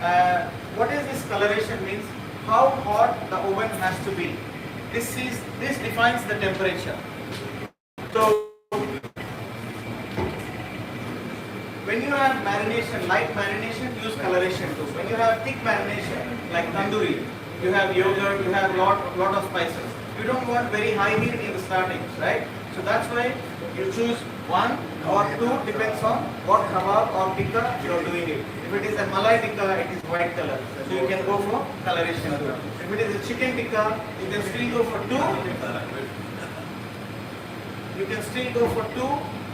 What is this coloration means? How hot the oven has to be. This defines the temperature. So when you have marination, light marination, use coloration too. When you have thick marination, like tandoori, you have yogurt, you have lot of spices. You don't want very high heat in the starting, right? So that's why you choose 1 or 2, depends on what kebab or tikka you are doing it. If it is a malai tikka, it is white color, so you can go for coloration too. If it is a chicken tikka, you can still go for 2. You can still go for 2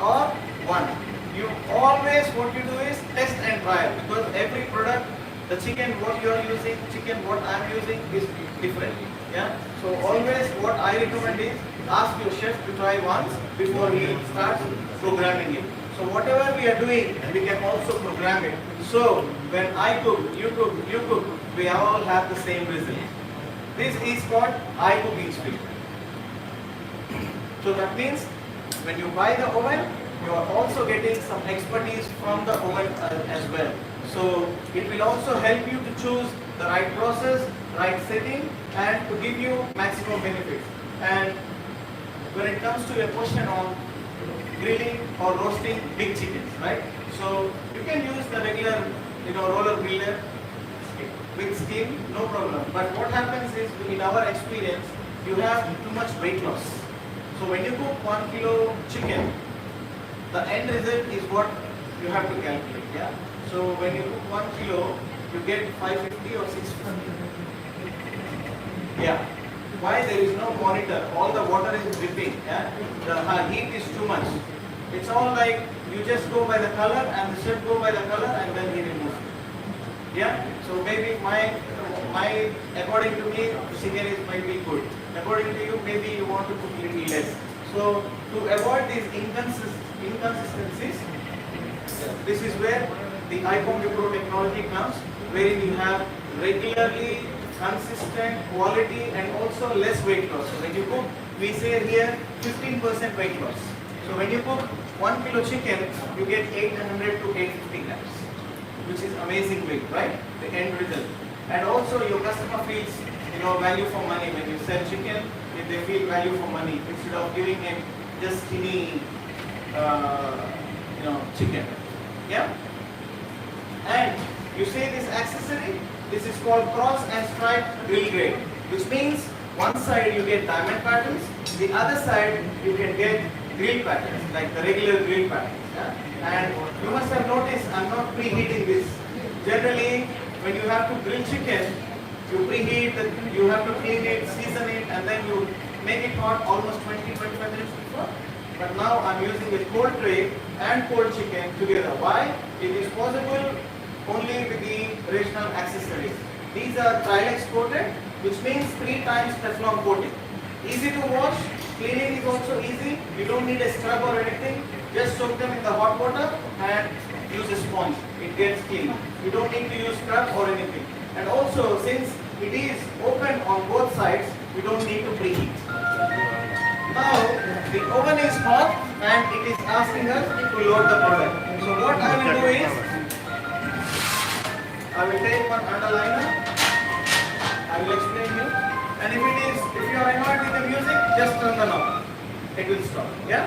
or 1. You always, what you do is test and trial, because every product, the chicken what you are using, chicken what I am using is different. Yeah. So always what I recommend is ask your chef to try once before he starts programming it. So whatever we are doing, we can also program it. So when I cook, you cook, we all have the same result. This is called I cooking speed. So that means when you buy the oven, you are also getting some expertise from the oven as well. So it will also help you to choose the right process, right setting, and to give you maximum benefits. And when it comes to a question on grilling or roasting big chickens, right? So you can use the regular, roller griller with steam, no problem. But what happens is, in our experience, you have too much weight loss. So when you cook 1 kilo chicken, the end result is what you have to calculate. Yeah. So when you cook 1 kilo, you get 550 or 650. Yeah. Why? There is no monitor. All the water is dripping. Yeah. The heat is too much. It's all like you just go by the color, and the chef go by the color, and then he removes it. Yeah. So maybe my according to me, the chicken might be good. According to you, maybe you want to cook a little less. So to avoid these inconsistencies, this is where the iCom Pro technology comes, wherein you have regularly consistent quality and also less weight loss. So when you cook, we say here 15% weight loss. So when you cook 1 kilo chicken, you get 800 to 850 grams, which is amazing weight, right? The end result. And also your customer feels, value for money. When you sell chicken, they feel value for money instead of giving him just skinny, chicken. Yeah. And you see this accessory. This is called cross and stripe grill grade, which means one side you get diamond patterns, the other side you can get grill patterns, like the regular grill patterns. Yeah? And you must have noticed I'm not preheating this. Generally, when you have to grill chicken, you preheat, you have to clean it, season it, and then you make it hot almost 20-25 minutes before. But now I'm using a cold tray and cold chicken together. Why? It is possible only with the original accessories. These are Trilex coated, which means 3 times Teflon coating. Easy to wash, cleaning is also easy. You don't need a scrub or anything. Just soak them in the hot water and use a sponge. It gets clean. You don't need to use scrub or anything. And also, since it is open on both sides, we don't need to preheat. Now, the oven is hot and it is asking us to load the product. So what I will do is, I will take one underliner, I will explain you, and if you are annoyed with the music, just turn the knob. It will stop. Yeah?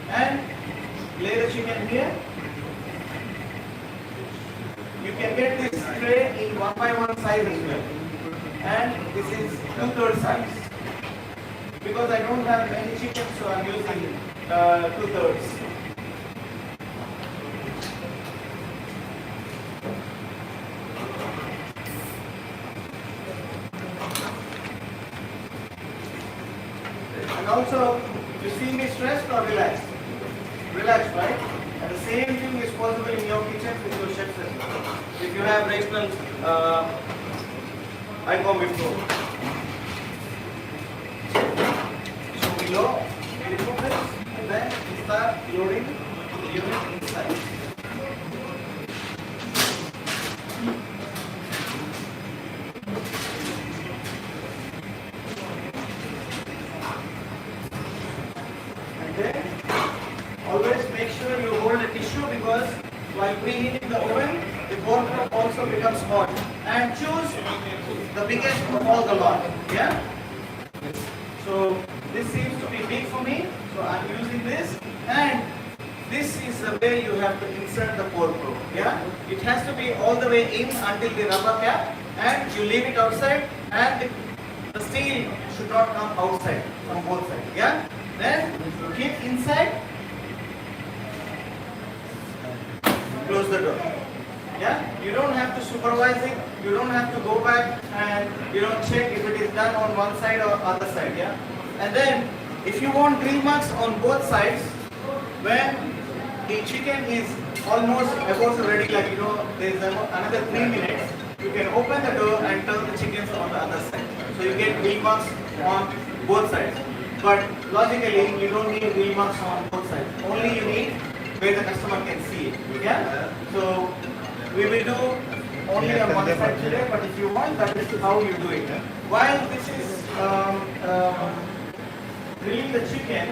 And lay the chicken here. You can get this tray in 1x1 size as well. And this is 2/3 size. Because I don't have many chickens, so I'm using 2/3. And also, you see me stressed or relaxed? Relaxed, right? And the same thing is possible in your kitchen with your chefs as well. If you have regional iCom before. So we load, we remove this, and then we start loading the unit inside. And then always make sure you hold a tissue, because while preheating the oven, pork also becomes hot. And choose the biggest of all the lot. Yeah. So this seems to be big for me, so I'm using this, and this is the way you have to insert the pork roll. Yeah, it has to be all the way in until the rubber cap, and you leave it outside, and the steel should not come outside from both sides. Yeah, then keep inside, close the door. Yeah, you don't have to supervise it, you don't have to go back and check if it is done on one side or other side. Yeah, and then if you want grill marks on both sides, when the chicken is almost about ready, like there is another 3 minutes, you can open the door and turn the chickens on the other side, so you get grill marks on both sides. But logically, you don't need grill marks on both sides, only you need where the customer can see it. Yeah, so we will do only on one side today, but if you want, that is how you do it. While this is grilling the chicken,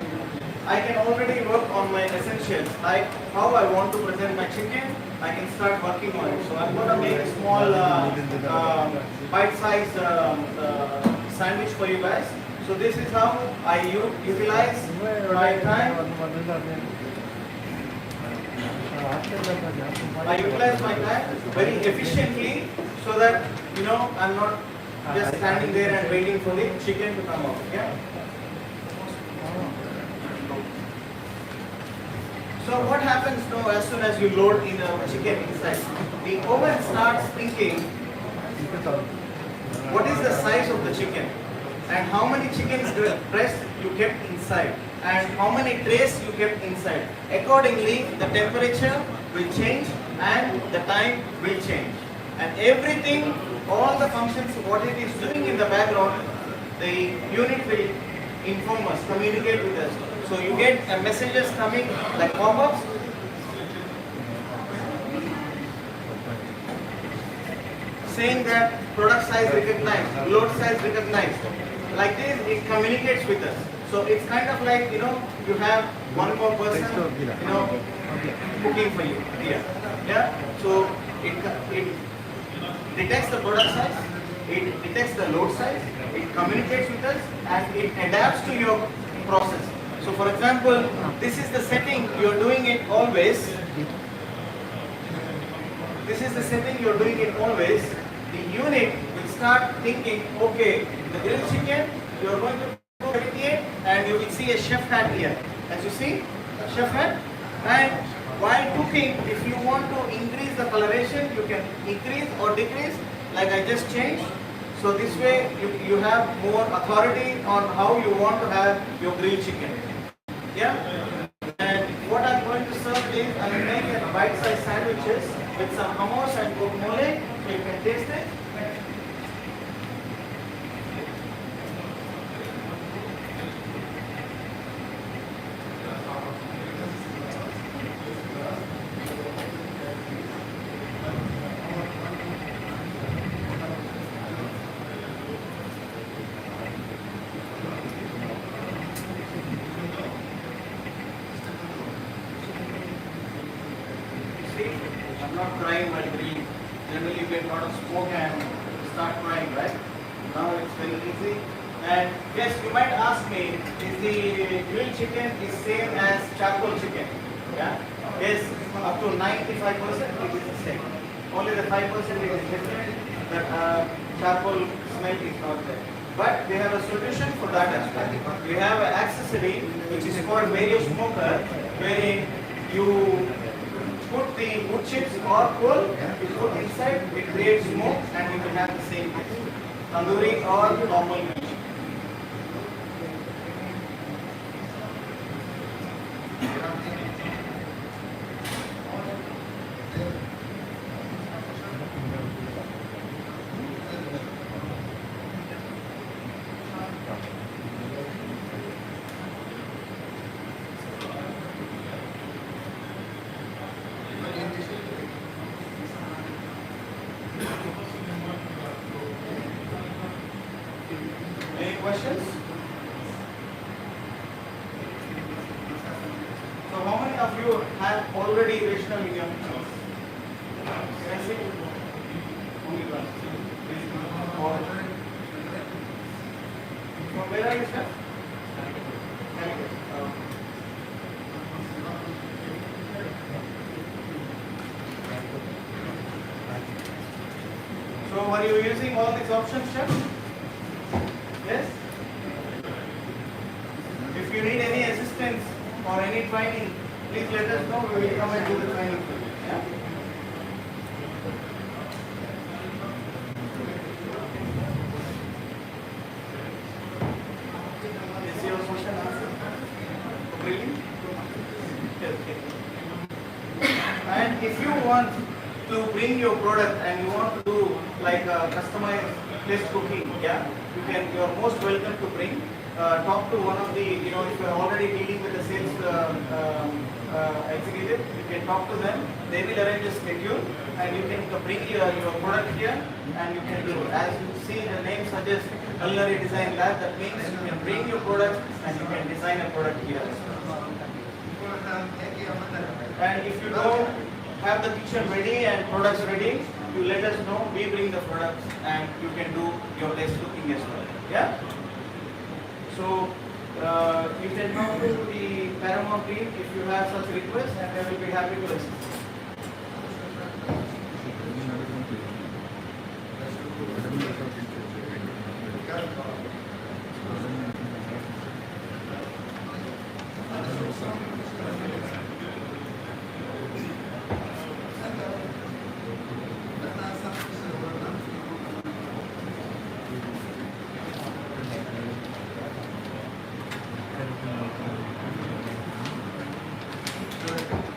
I can already work on my essentials, like how I want to present my chicken. I can start working on it. So I'm going to make a small bite-sized sandwich for you guys. So this is how I utilize my time. I utilize my time very efficiently so that I'm not just standing there and waiting for the chicken to come out. Yeah. So what happens now as soon as you load in a chicken inside? The oven starts thinking what is the size of the chicken and how many chickens breast you kept inside and how many trays you kept inside. Accordingly, the temperature will change and the time will change. And everything, all the functions, what it is doing in the background, the unit will inform us, communicate with us. So you get messages coming like pop-ups. Saying that product size recognized, load size recognized. Like this, it communicates with us. So it's kind of like, you have one more person, cooking for you here. Yeah. So it detects the product size, it detects the load size, it communicates with us, and it adapts to your process. So for example, this is the setting you're doing it always. This is the setting you're doing it always. The unit will start thinking, okay, the grilled chicken, you're going to go 78, and you will see a chef hat here. As you see, chef hat. And while cooking, if you want to increase the coloration, you can increase or decrease, like I just changed. So this way, you have more authority on how you want to have your grilled chicken. Yeah? And what I'm going to serve is, I will make a bite-sized sandwiches with some hummus and guacamole, so you can taste it. I'm not crying while grilling. Generally you get a lot of smoke and start crying, right? Now it's very easy. And yes, you might ask me, is the grilled chicken is same as charcoal chicken? Yeah? Yes, up to 95% it is the same. Only the 5% is different, that charcoal smell is not there. But we have a solution for that as well. We have an accessory which is called Vario Smoker, where you put the wood chips or coal, you put inside, it creates smoke and you will have the same taste. Tandoori or normal meat. Any questions? So how many of you have already rational in your house? Can I see? are you, sir? So are you using all these options, sir? Yes? If you need any assistance or any training, please let us know. We will come and do the training for you. Yeah? Is your question answered? Really? Okay. And if you want to bring your product and you want to do like a customized place cooking, yeah, you are most welcome to bring. Talk to one of the, if you are already dealing with the sales executive, you can talk to them. They will arrange a schedule and you can bring your product here and you can do it. As you see, the name suggests culinary design lab. That means you can bring your product and you can design a product here. And if you don't have the kitchen ready and products ready, you let us know. We bring the products and you can do your test cooking as well. Yeah. So you can talk to the Paramount team if you have such requests, and they will be happy to assist.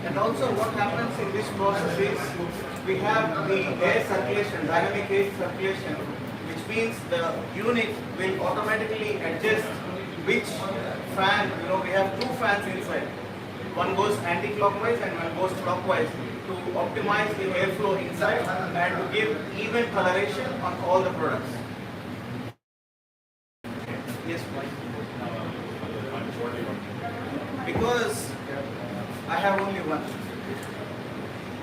And also what happens in this process is we have the air circulation, dynamic air circulation, which means the unit will automatically adjust which fan, we have two fans inside. One goes anti-clockwise and one goes clockwise to optimize the airflow inside and to give even coloration on all the products. Yes, please. Because I have only one.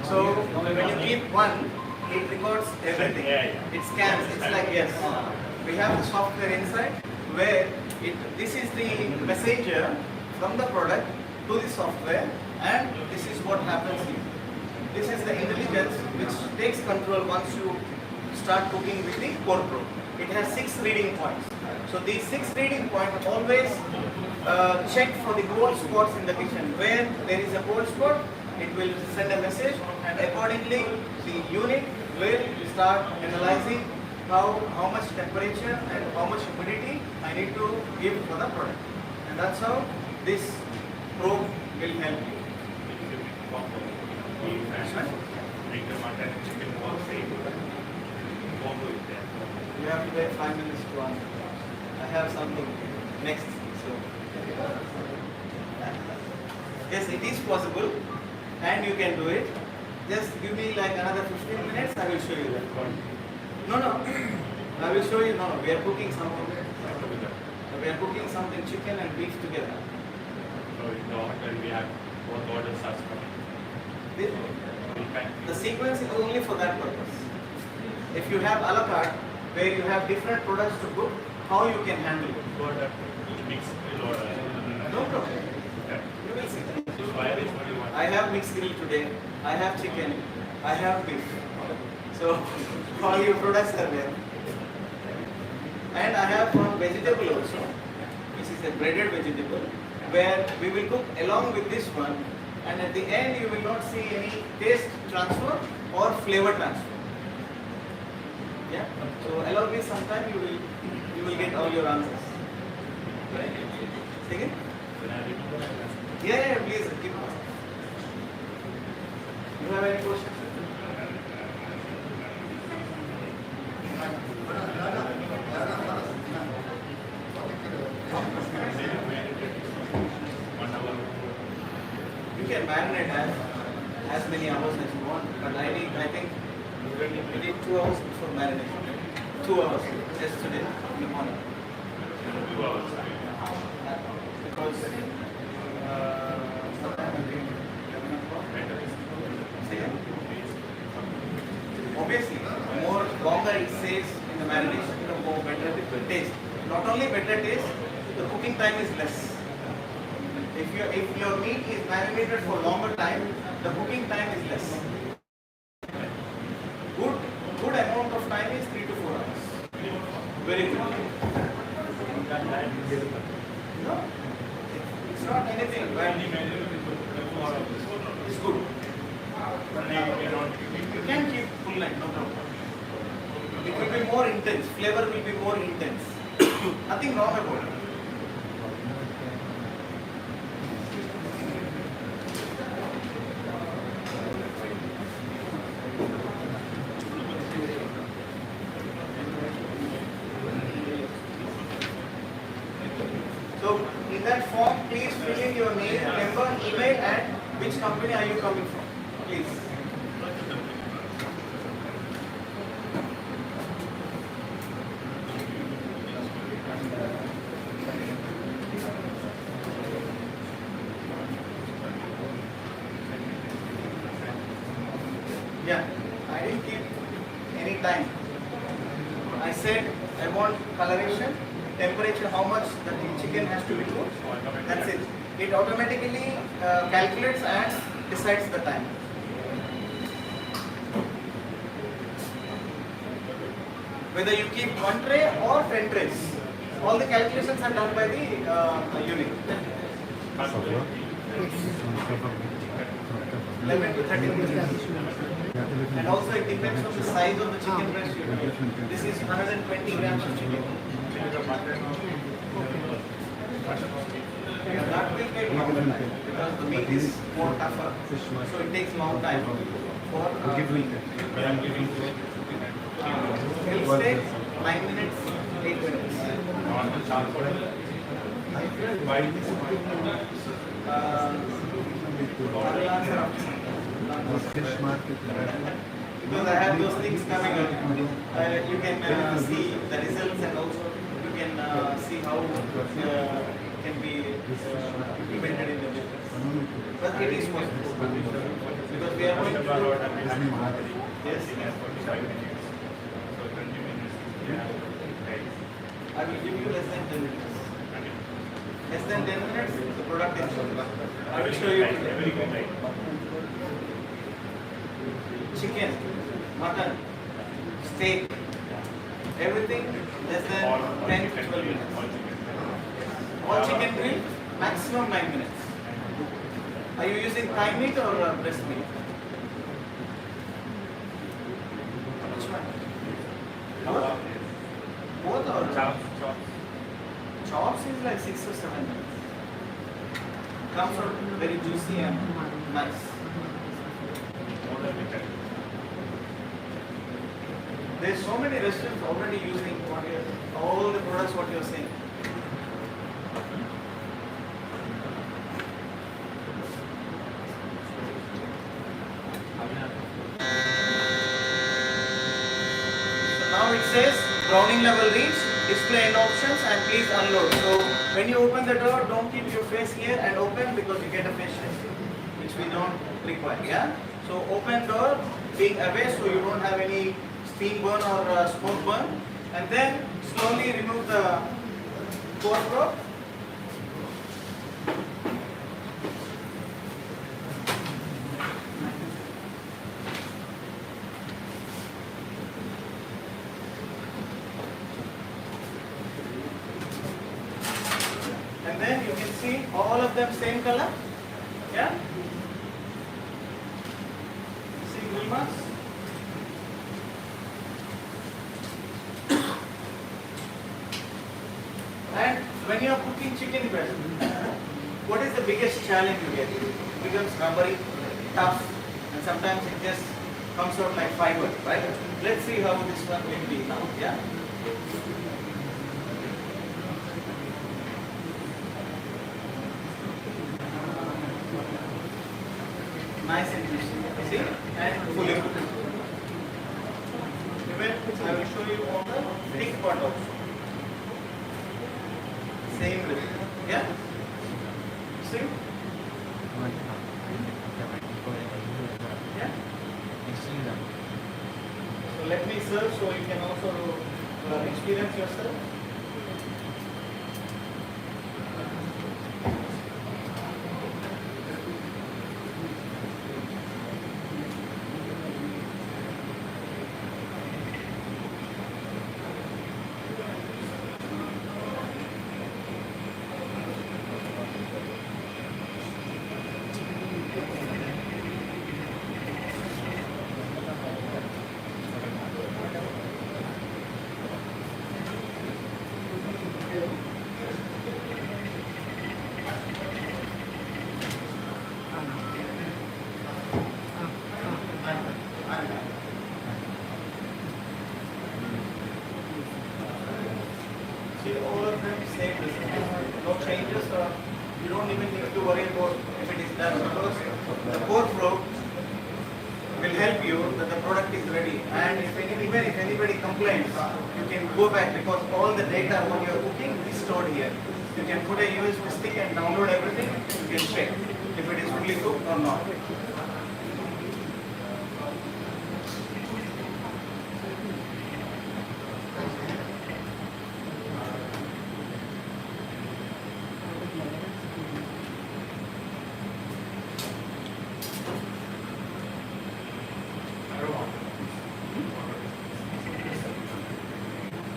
So when you keep one, it records everything. It scans. It's like, yes, we have the software inside where this is the messenger from the product to the software, and this is what happens here. This is the intelligence which takes control once you start cooking with the core pro. It has 6 reading points. So these 6 reading points always check for the cold spots in the kitchen. Where there is a cold spot, it will send a message, and accordingly the unit will start analyzing how much temperature and how much humidity I need to give for the product. And that's how this probe will help you. You have to wait 5 minutes to answer. I have something next. So yes, it is possible and you can do it. Just give me like another 15 minutes, I will show you that. No, I will show you. No, we are cooking something. We are cooking something chicken and beef together. So in the order we have both orders starts coming. The sequence is only for that purpose. If you have a la carte where you have different products to cook, how you can handle it? Mixed grill or No problem. You will see. I have mixed grill today. I have chicken. I have beef. So all your products are there. And I have one vegetable also, which is a breaded vegetable, where we will cook along with this one, and at the end you will not see any taste transfer or flavor transfer. Yeah. So allow me some time. You will get all your answers. Right? Second? Yeah, please keep on. You have any questions? You can marinate as many hours as you want, but I think we need 2 hours before marination. 2 hours yesterday in the morning. 2 hours. Because obviously, more longer it stays in the marination, the more better it will taste. Not only better taste, the cooking time is less. If your meat is marinated for longer time, the cooking time is less. Good amount of time is 3 to 4 hours. Very good. No, it's not anything. But it's good. You can keep full night, no problem. It will be more intense. Flavor will be more intense. Nothing wrong about it. So in that form, please fill in your name, number, email, and which company are you coming from, please. Yeah, I didn't keep any time. I said I want coloration, temperature, how much the chicken has to be cooked. That's it. It automatically calculates and decides the time. Whether you keep 1 tray or 10 trays, all the calculations are done by the unit. 11 to 13 minutes. And also it depends on the size of the chicken breast you use. This is 120 grams of chicken. Yeah, that will take long time because the meat is more tougher. So it takes long time. For it'll take 9 minutes, 8 minutes. Because I have those things coming up, you can see the results and also you can see how it can be implemented in the business. But it is possible because we are going to do. Yes. I will give you less than 10 minutes. Less than 10 minutes, the product is shown. I will show you today. Chicken, mutton, steak, everything less than 10 to 12 minutes. All chicken grill, maximum 9 minutes. Are you using thigh meat or breast meat? Which one? Both or? Chops is like 6 or 7 minutes. Comes out very juicy and nice. There's so many restaurants already using all the products what you're saying. So now it says browning level reached, display end options and please unload. So when you open the door, don't keep your face here and open because you get a face shield, which we don't require. Yeah. So open door, being away so you don't have any steam burn or smoke burn, and then slowly remove the core probe. And then you can see all of them same color. Yeah. See grill marks. And when you are cooking chicken breast, what is the biggest challenge you get? It becomes rubbery, tough, and sometimes it just comes out like fiber, right? Let's see how this one will be now. Yeah. Nice and juicy. See? And fully cooked. Even I will show you on the thick part also. Same rhythm. Yeah? See? Yeah? So let me serve so you can also experience yourself. No changes. You don't even need to worry about if it is done because the core flow will help you that the product is ready. And even if anybody complains, you can go back because all the data what you are cooking is stored here. You can put a USB stick and download everything. You can check if it is fully cooked or not.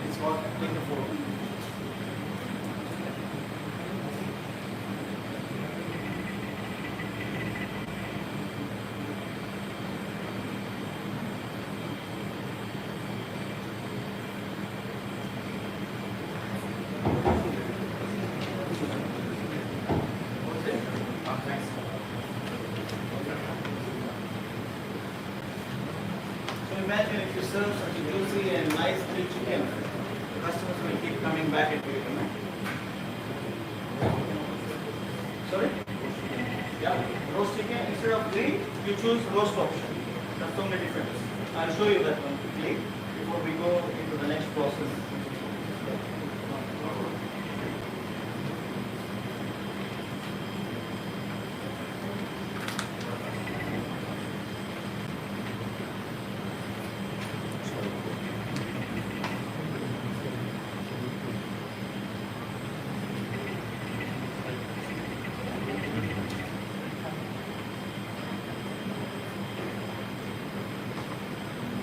It's what? Take the photo. So imagine if you serve such a juicy and nice grilled chicken, customers will keep coming back at you, you know? Sorry? Yeah, roast chicken, instead of grilled, you choose roast option. That's the only difference. I'll show you that one quickly before we go into the next process.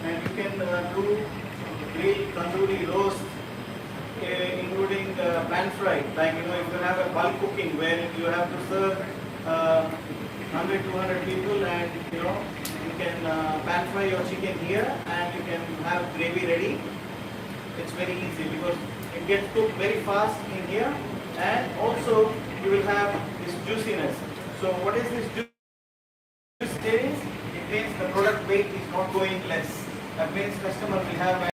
And you can do grilled tandoori roast, including pan fry. Like if you have a bulk cooking where you have to serve 100, 200 people, and you can pan fry your chicken here, and you can have gravy ready. It's very easy because it gets cooked very fast in here, and also you will have this juiciness. So what is this juice? It means the product weight is not going less. That means customer will have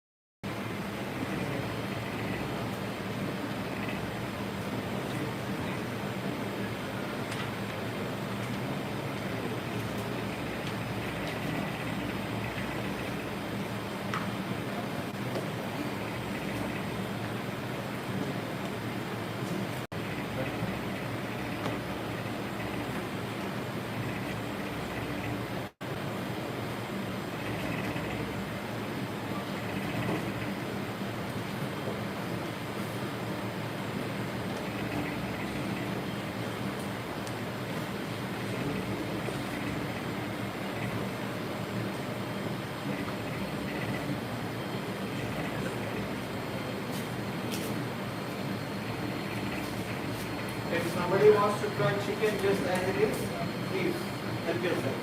if somebody wants to try chicken just as it is, please help yourself.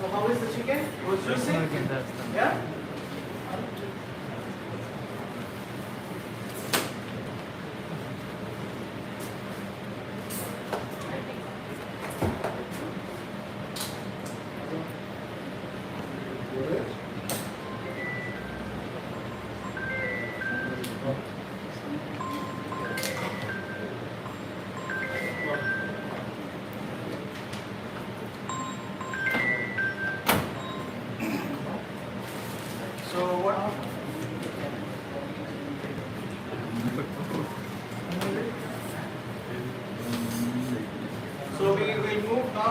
So how is the chicken? It was juicy? Yeah?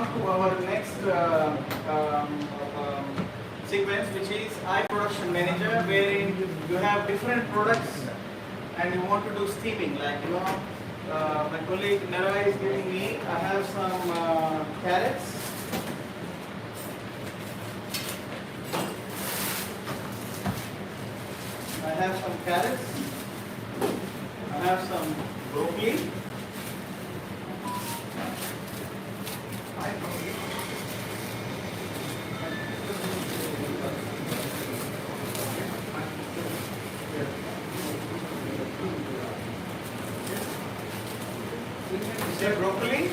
come to our next sequence, which is production manager, wherein you have different products and you want to do steaming. Like, you know, my colleague Nara is giving me, I have some carrots. I have some carrots. I have some broccoli. Say broccoli.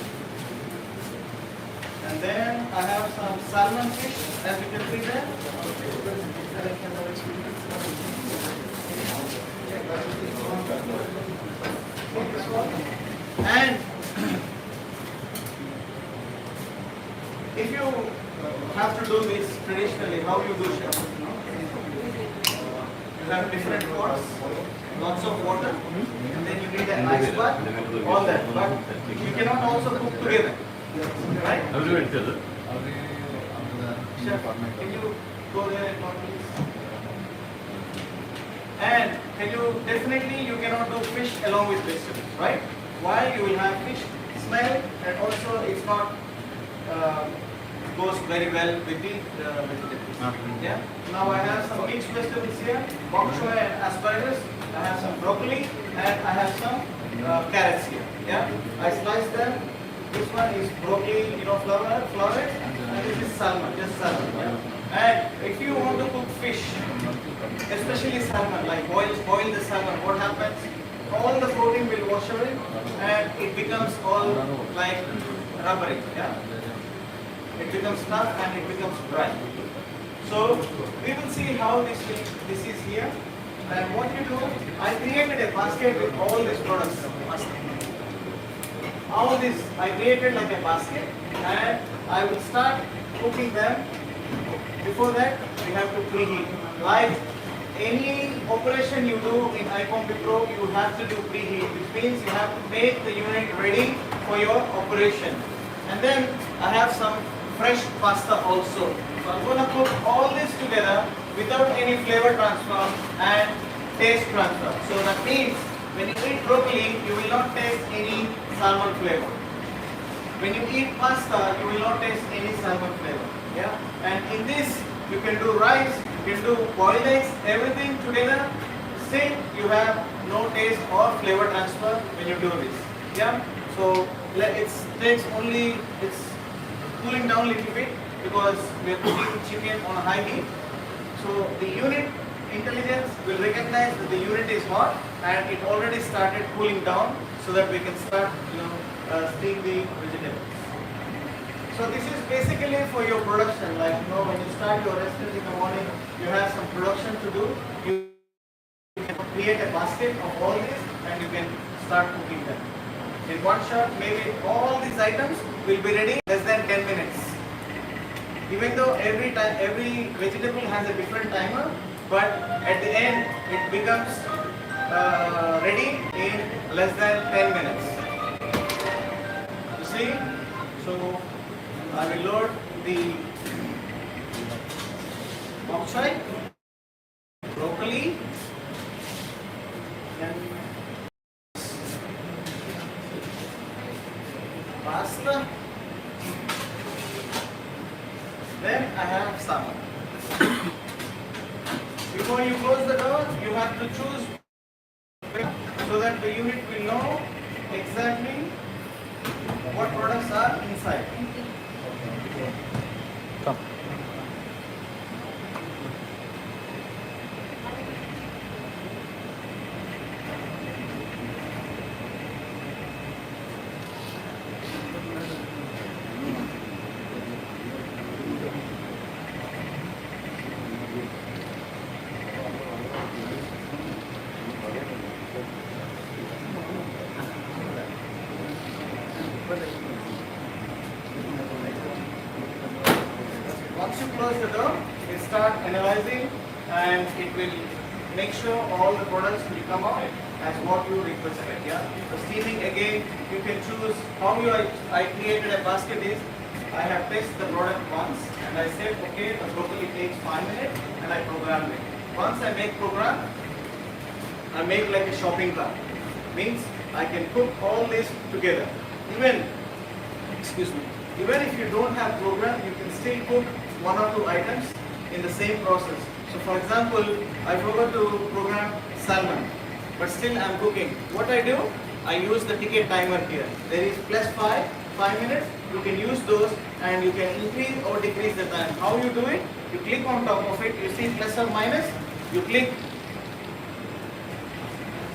And then I have some salmon fish, as you can see there. And if you have to do this traditionally, how you do chef? You have different pots, lots of water, and then you need an ice bath, all that. But you cannot also cook together, right? I'll do it together. Chef, can you go there and talk, please? And can you definitely you cannot do fish along with vegetables, right? While you will have fish smell, and also it's not goes very well with the vegetables. Yeah. Now I have some mixed vegetables here, bok choy and asparagus. I have some broccoli and I have some carrots here. Yeah. I slice them. This one is broccoli, you know, floweret, and this is salmon, just salmon. Yeah. And if you want to cook fish, especially salmon, like boil the salmon, what happens? All the protein will wash away and it becomes all like rubbery. Yeah? It becomes tough and it becomes dry. So we will see how this is here. And what you do, I created a basket with all these products. All this I created like a basket, and I will start cooking them. Before that, we have to preheat. Like any operation you do in iCombi Pro, you have to do preheat, which means you have to make the unit ready for your operation. And then I have some fresh pasta also. So I'm going to cook all this together without any flavor transfer and taste transfer. So that means when you eat broccoli, you will not taste any salmon flavor. When you eat pasta, you will not taste any salmon flavor. Yeah? And in this, you can do rice, you can do boiled eggs, everything together. Still, you have no taste or flavor transfer when you do this. Yeah? So it takes only, it's cooling down a little bit because we are cooking chicken on a high heat. So the unit intelligence will recognize that the unit is hot and it already started cooling down so that we can start, steam the vegetables. So this is basically for your production. Like, when you start your restaurant in the morning, you have some production to do. You can create a basket of all this and you can start cooking them. In one shot, maybe all these items will be ready in less than 10 minutes. Even though every vegetable has a different timer, but at the end it becomes ready in less than 10 minutes. You see? So I will load the bok choy, broccoli, and pasta. Then I have salmon. Before you close the door, you have to choose so that the unit will know exactly what products are inside. Come. Once you close the door, it start analyzing and it will make sure all the products will come out as what you requested. Yeah. So steaming again, you can choose how I created a basket is I have tested the product once and I said, okay, the broccoli takes 5 minutes and I program it. Once I make program, I make like a shopping cart. Means I can cook all this together. Even, excuse me, even if you don't have program, you can still cook 1 or 2 items in the same process. So for example, I forgot to program salmon, but still I am cooking. What I do? I use the ticket timer here. There is +5 minutes. You can use those and you can increase or decrease the time. How you do it? You click on top of it. You see plus or minus. You click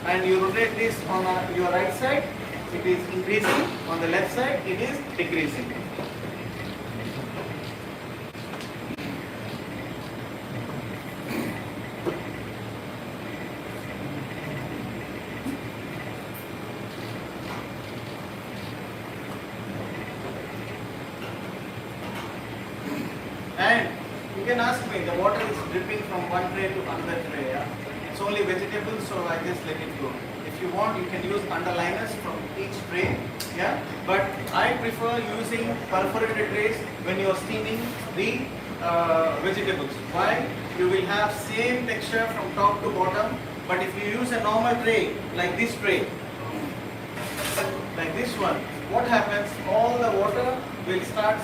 and you rotate this on your right side. It is increasing. On the left side, it is decreasing. And you can ask me, the water is dripping from one tray to another tray. Yeah? It's only vegetables, so I just let it go. If you want, you can use underliners from each tray. Yeah? But I prefer using perforated trays when you are steaming the vegetables. Why? You will have same texture from top to bottom. But if you use a normal tray, like this tray, like this one, what happens? All the water will start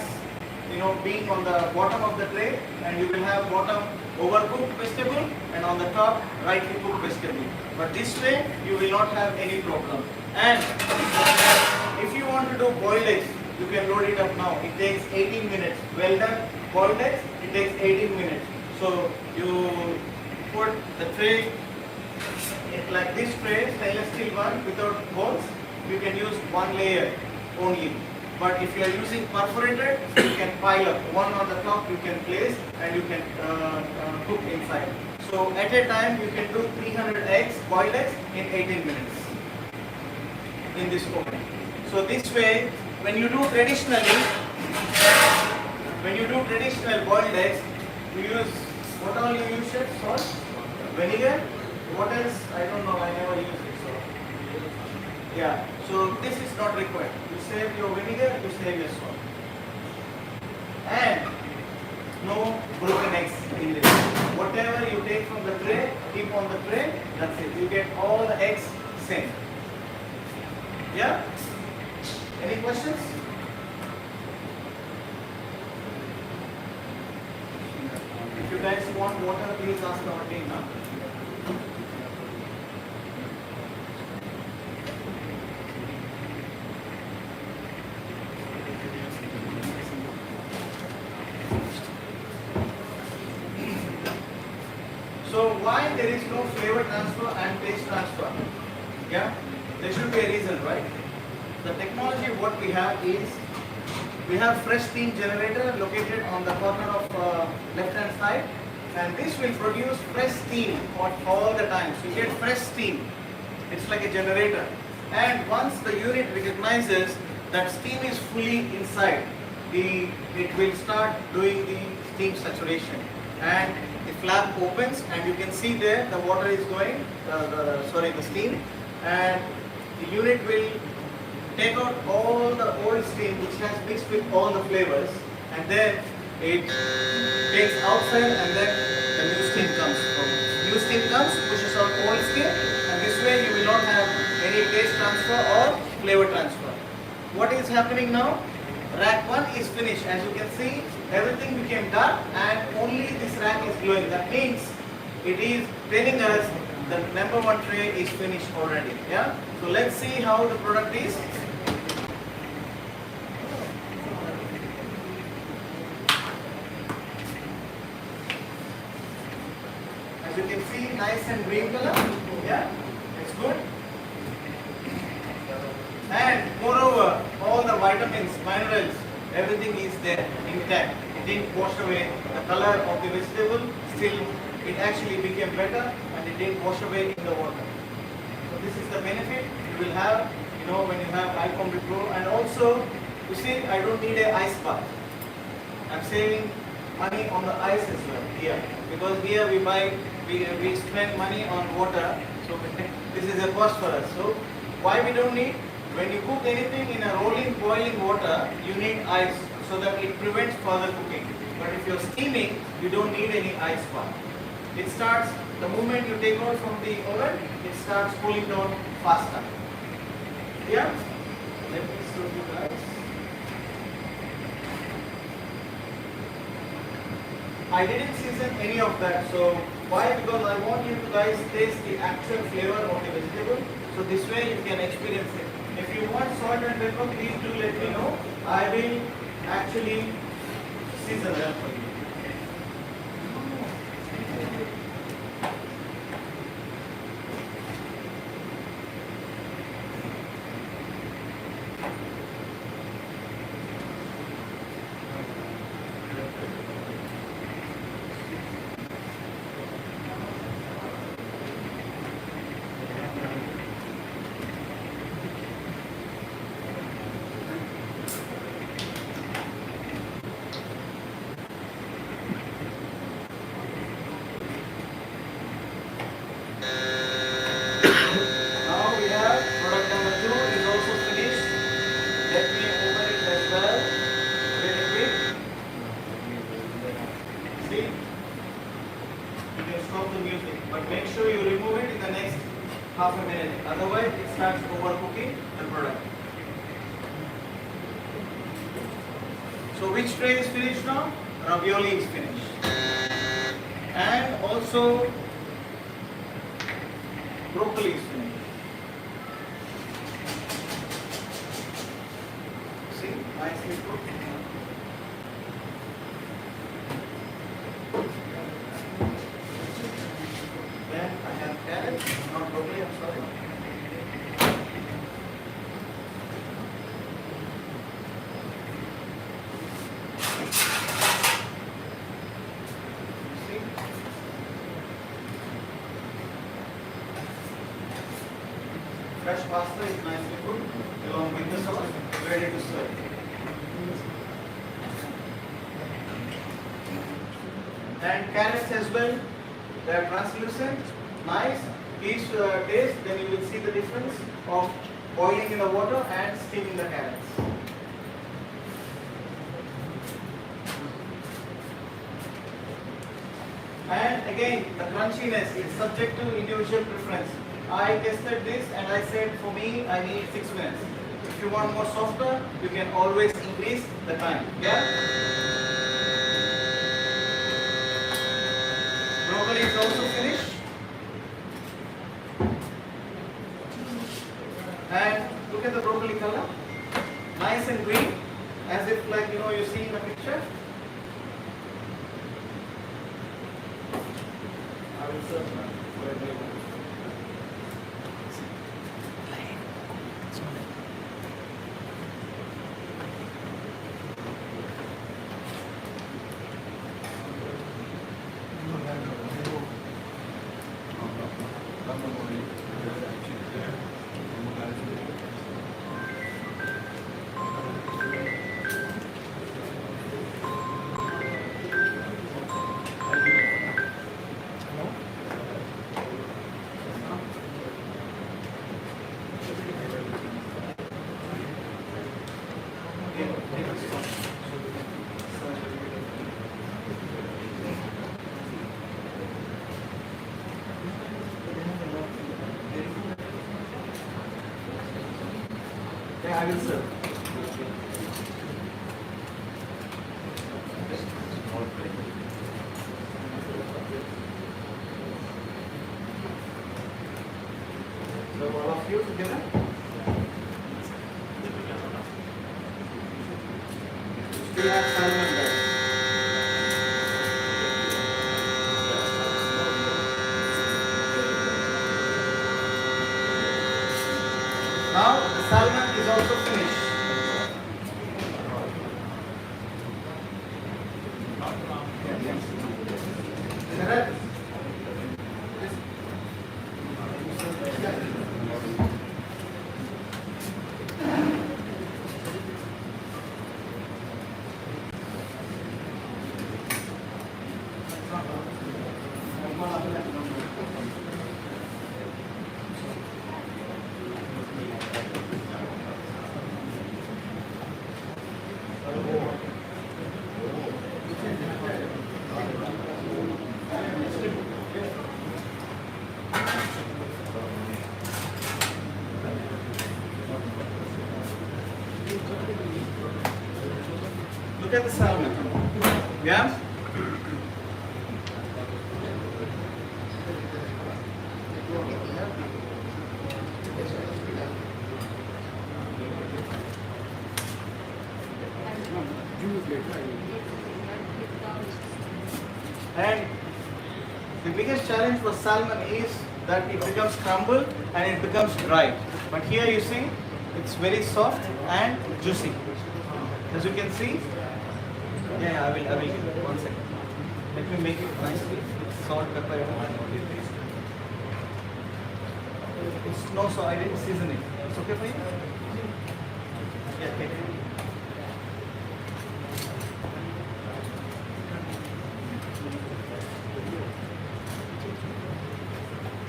being on the bottom of the tray, and you will have bottom overcooked vegetable and on the top rightly cooked vegetable. But this way you will not have any problem. And if you want to do boiled eggs, you can load it up now. It takes 18 minutes. Well done. Boiled eggs, it takes 18 minutes. So you put the tray like this tray, stainless steel one without holes. You can use one layer only. But if you are using perforated, you can pile up. One on the top you can place and you can cook inside. So at a time you can do 300 eggs, boiled eggs in 18 minutes in this oven. So this way, when you do traditional boiled eggs, you use, what all you use, chef? Salt? Vinegar? What else? I don't know, I never use it. So yeah, so this is not required. You save your vinegar, you save your salt. And no broken eggs in this. Whatever you take from the tray, keep on the tray, that's it. You get all the eggs same. Yeah? Any questions? If you guys want water, please ask our team now. So why there is no flavor transfer and taste transfer? Yeah, there should be a reason, right? The technology what we have is, we have fresh steam generator located on the corner of left hand side, and this will produce fresh steam all the time. So you get fresh steam. It's like a generator. And once the unit recognizes that steam is fully inside, it will start doing the steam saturation. And the flap opens and you can see there the water is going, the steam, and the unit will take out all the old steam which has mixed with all the flavors, and then it takes outside and then the new steam comes. New steam comes, pushes out old steam, and this way you will not have any taste transfer or flavor transfer. What is happening now? Rack 1 is finished. As you can see, everything became dark and only this rack is glowing. That means it is telling us the number 1 tray is finished already. Yeah. So let's see how the product is. As you can see, nice and green color. Yeah, it's good. And moreover, all the vitamins, minerals, everything is there intact. It didn't wash away the color of the vegetable. Still, it actually became better and it didn't wash away in the water. So this is the benefit you will have, when you have iCombi Pro. And also, you see, I don't need an ice bath. I'm saving money on the ice as well here, because here we spend money on water. So this is a cost for us. So why we don't need? When you cook anything in a rolling boiling water, you need ice. so that it prevents further cooking. But if you're steaming, you don't need any ice bath. It starts, the moment you take out from the oven, it starts cooling down faster. Yeah? Let me show you guys. I didn't season any of that, so why? Because I want you to guys taste the actual flavor of the vegetable, so this way you can experience it. If you want salt and pepper, please do let me know. I will actually season that for you. Half a minute, otherwise it starts overcooking the product. So which tray is finished now? Ravioli is finished. And also broccoli is finished. See, nicely cooked. Then I have carrots, not broccoli, I'm sorry. See? Fresh pasta is nicely cooked along with the sauce, ready to serve. And carrots as well, they are translucent, nice. Please taste, then you will see the difference of boiling in the water and steaming the carrots. And again, the crunchiness is subject to individual preference. I tested this and I said for me I need 6 minutes. If you want more softer, you can always increase the time. Yeah? Broccoli is also finished. And look at the broccoli color. Nice and green, as if like you see in the picture. I will serve that for everyone. I will serve. So all of you together. We have salmon there. Now the salmon is also finished. Correct? Look at the salmon. Yeah? And the biggest challenge for salmon is that it becomes crumbled and it becomes dry. But here you see, it's very soft and juicy. As you can see, yeah, I will. 1 second. Let me make it nicely with salt, pepper, and olive paste. It's no, so I didn't season it. It's okay for you? Yeah, take it.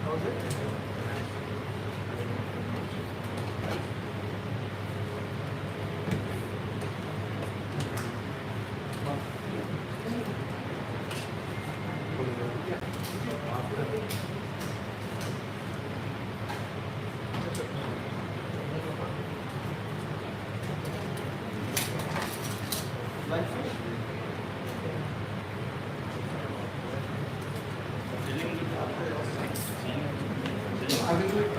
How's it? Like fish? I will do it.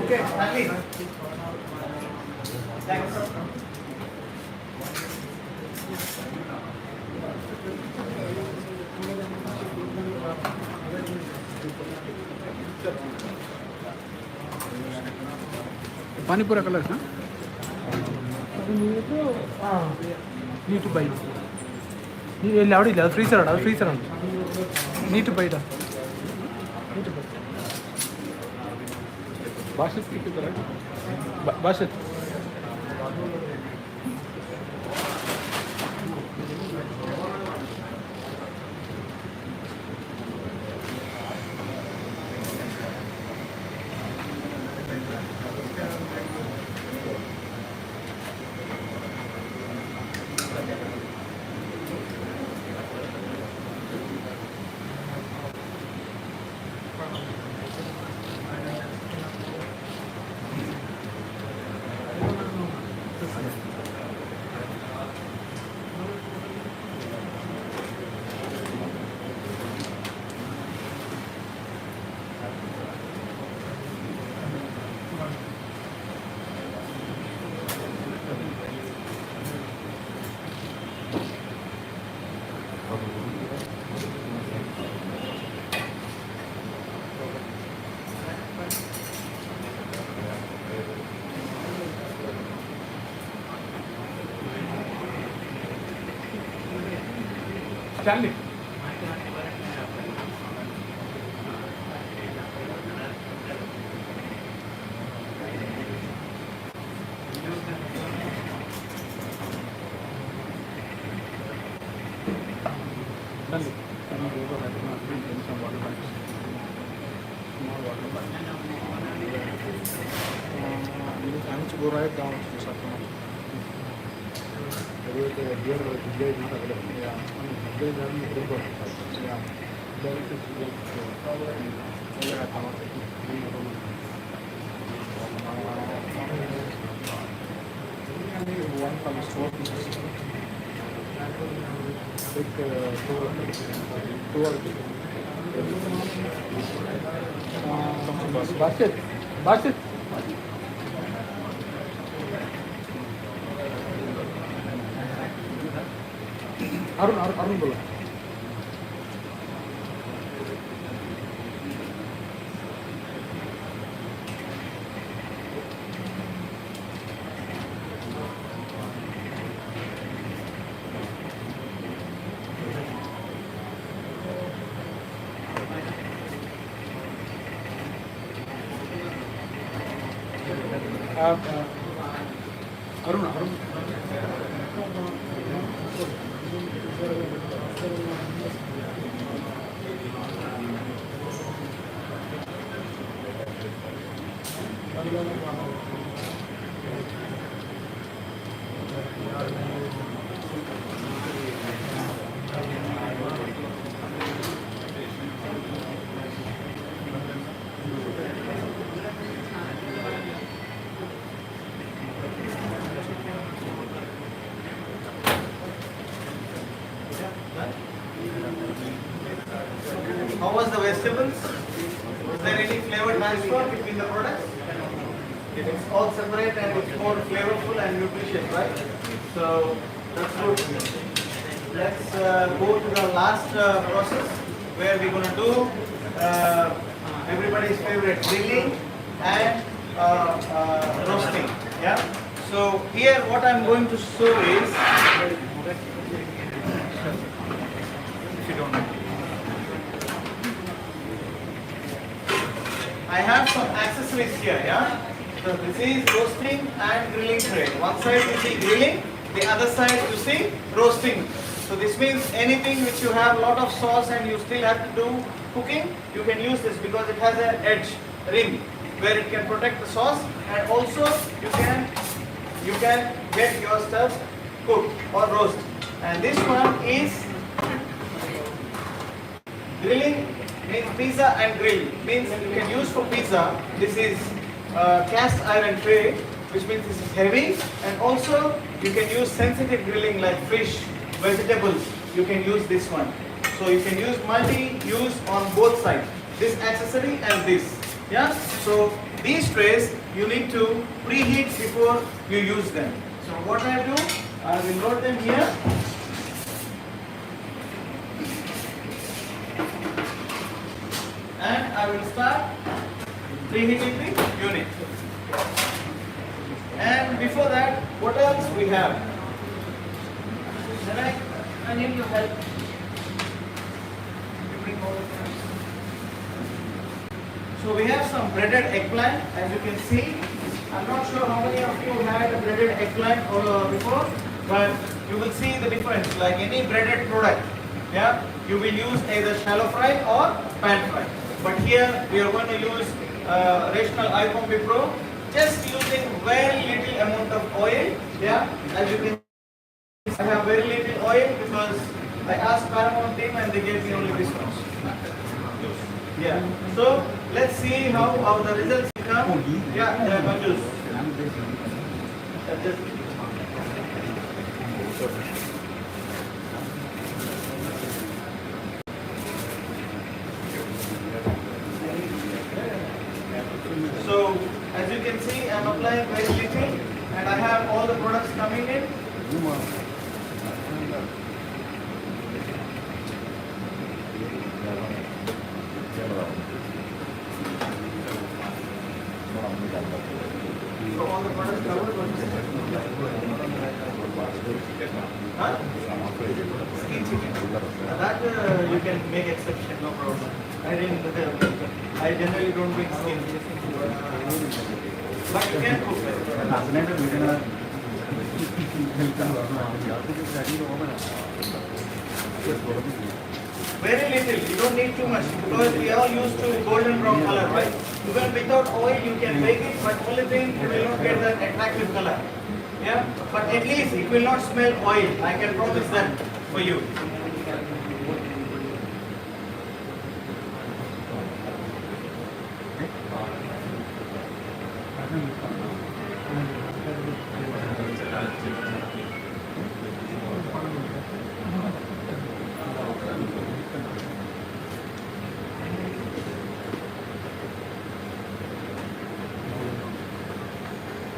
Okay, happy. Thanks. पानीपुरा colour ना Need to buy. Loud, freezer. Need to buy it. Bash it. Stanley. I need to go right down to Sacramento. Basket. Arun bola. Arun. How was the vegetables? Was there any flavor transfer between the products? It's all separate and it's more flavorful and nutritious, right? So that's good. Let's go to the last process where we're going to do everybody's favorite grilling and roasting. Yeah. So here what I'm going to show is, if you don't mind, I have some accessories here. Yeah. So this is roasting and grilling tray. One side you see grilling, the other side you see roasting. So this means anything which you have a lot of sauce and you still have to do cooking, you can use this because it has an edge, rim, where it can protect the sauce, and also you can get your stuff cooked or roast. And this one is grilling, means pizza and grill, means you can use for pizza. This is cast iron tray, which means this is heavy, and also you can use sensitive grilling like fish, vegetables. You can use this one. So you can use multi-use on both sides, this accessory and this. Yeah. So these trays you need to preheat before you use them. So what I do, I will load them here. And I will start preheating the unit. And before that, what else we have? I need your help. You bring all the things. So we have some breaded eggplant, as you can see. I'm not sure how many of you had a breaded eggplant before, but you will see the difference. Like any breaded product, yeah, you will use either shallow fry or pan fry. But here we are going to use Rational iCombi Pro, just using very little amount of oil. Yeah, as you can see, I have very little oil because I asked Paramount team and they gave me only this much. Yeah, so let's see how the results come. Yeah, Manjus. So, as you can see, I am applying very little and I have all the products coming in. So all the products covered? Huh? Skin chicken. That you can make exception, no problem. I generally don't bring skin. But you can cook it. Very little, you don't need too much because we are used to golden brown color, right? Even without oil you can bake it, but only thing you will not get that attractive color. Yeah, but at least it will not smell oil. I can promise that for you.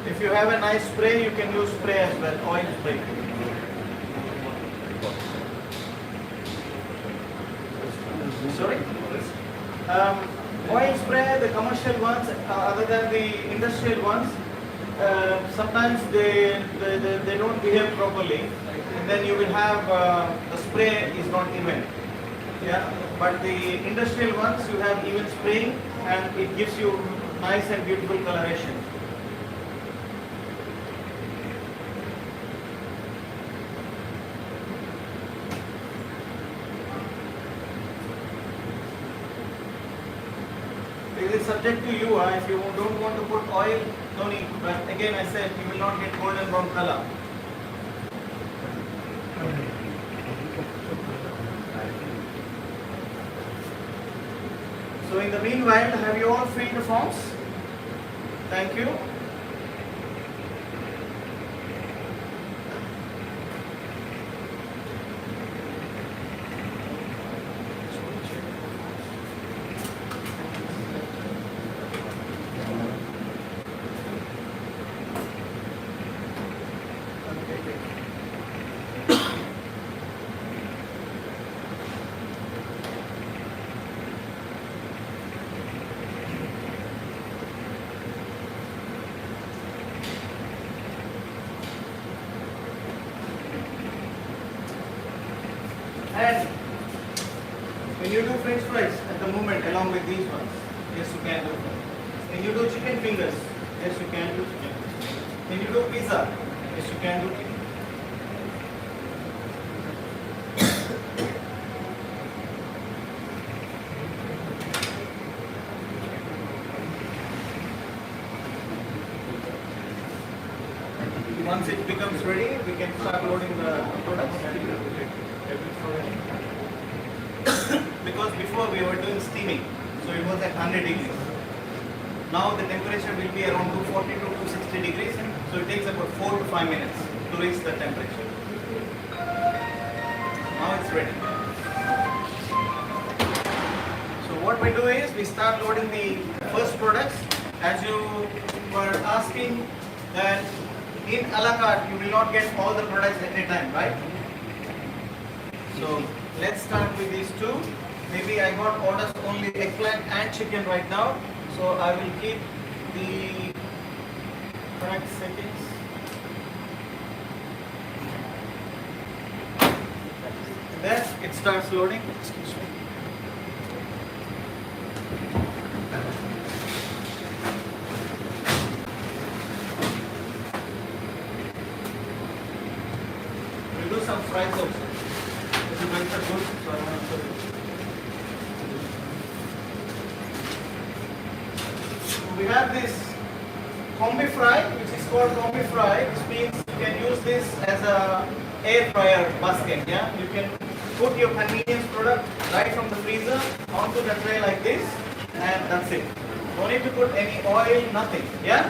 If you have a nice spray, you can use spray as well, oil spray. Sorry? Oil spray, the commercial ones, other than the industrial ones, sometimes they don't behave properly, and then you will have the spray is not even. Yeah, but the industrial ones you have even spraying, and it gives you nice and beautiful coloration. It is subject to you. If you don't want to put oil, no need. But again, I said you will not get golden brown color. So in the meanwhile, have you all filled the forms? Thank you. And when you do French fries at the moment along with these ones, yes you can do. When you do chicken fingers, yes you can do chicken. When you do pizza, yes you can do pizza. Once it becomes ready, we can start loading the products. Because before we were doing steaming, so it was at 100 degrees. Now the temperature will be around 240 to 260 degrees, so it takes about 4 to 5 minutes to reach the temperature. Now it's ready. So what we do is we start loading the first products. As you were asking that in a la carte you will not get all the products at a time, right? So let's start with these two. Maybe I got orders only eggplant and chicken right now, so I will keep the 5 seconds. And then it starts loading. Excuse me. We'll do some fries also. This is very good, so I want to show you. We have this combi fry, which is called combi fry, which means you can use this as a air fryer basket. Yeah, you can put your convenience product right from the freezer onto the tray like this, and that's it. No need to put any oil, nothing. Yeah.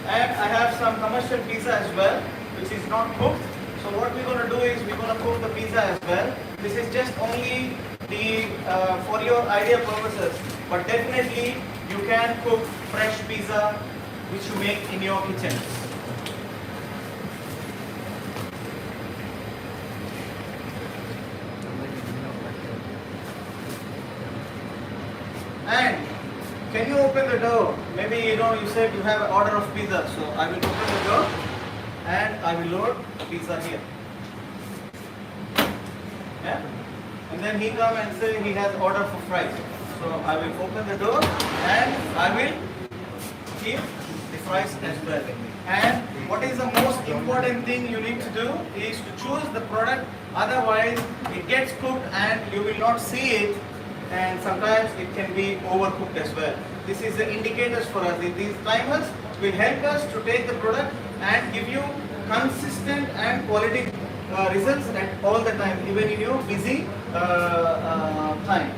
And I have some commercial pizza as well, which is not cooked. So what we're going to do is we're going to cook the pizza as well. This is just only the for your ideal purposes, but definitely you can cook fresh pizza which you make in your kitchen. And can you open the door? Maybe you said you have an order of pizza, so I will open the door and I will load pizza here. Yeah? And then he come and say he has order for fries. So I will open the door and I will keep the fries as well. And what is the most important thing you need to do is to choose the product, otherwise it gets cooked and you will not see it, and sometimes it can be overcooked as well. This is the indicators for us. These timers will help us to take the product and give you consistent and quality results at all the time, even in your busy time.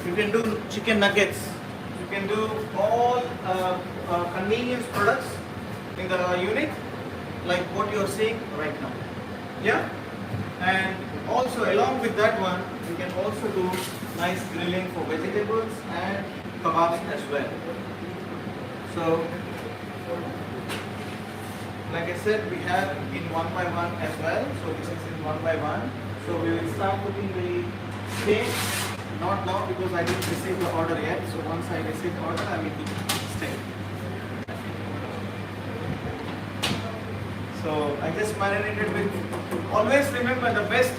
You can do chicken nuggets. You can do all convenience products in the unit, like what you are seeing right now. Yeah, and also along with that one, you can also do nice grilling for vegetables and kebabs as well. So, like I said, we have in 1 by 1 as well. So this is in 1 by 1. So we will start cooking the steak. Not now because I didn't receive the order yet. So once I receive the order, I will do steak. So I just marinated with. Always remember the best.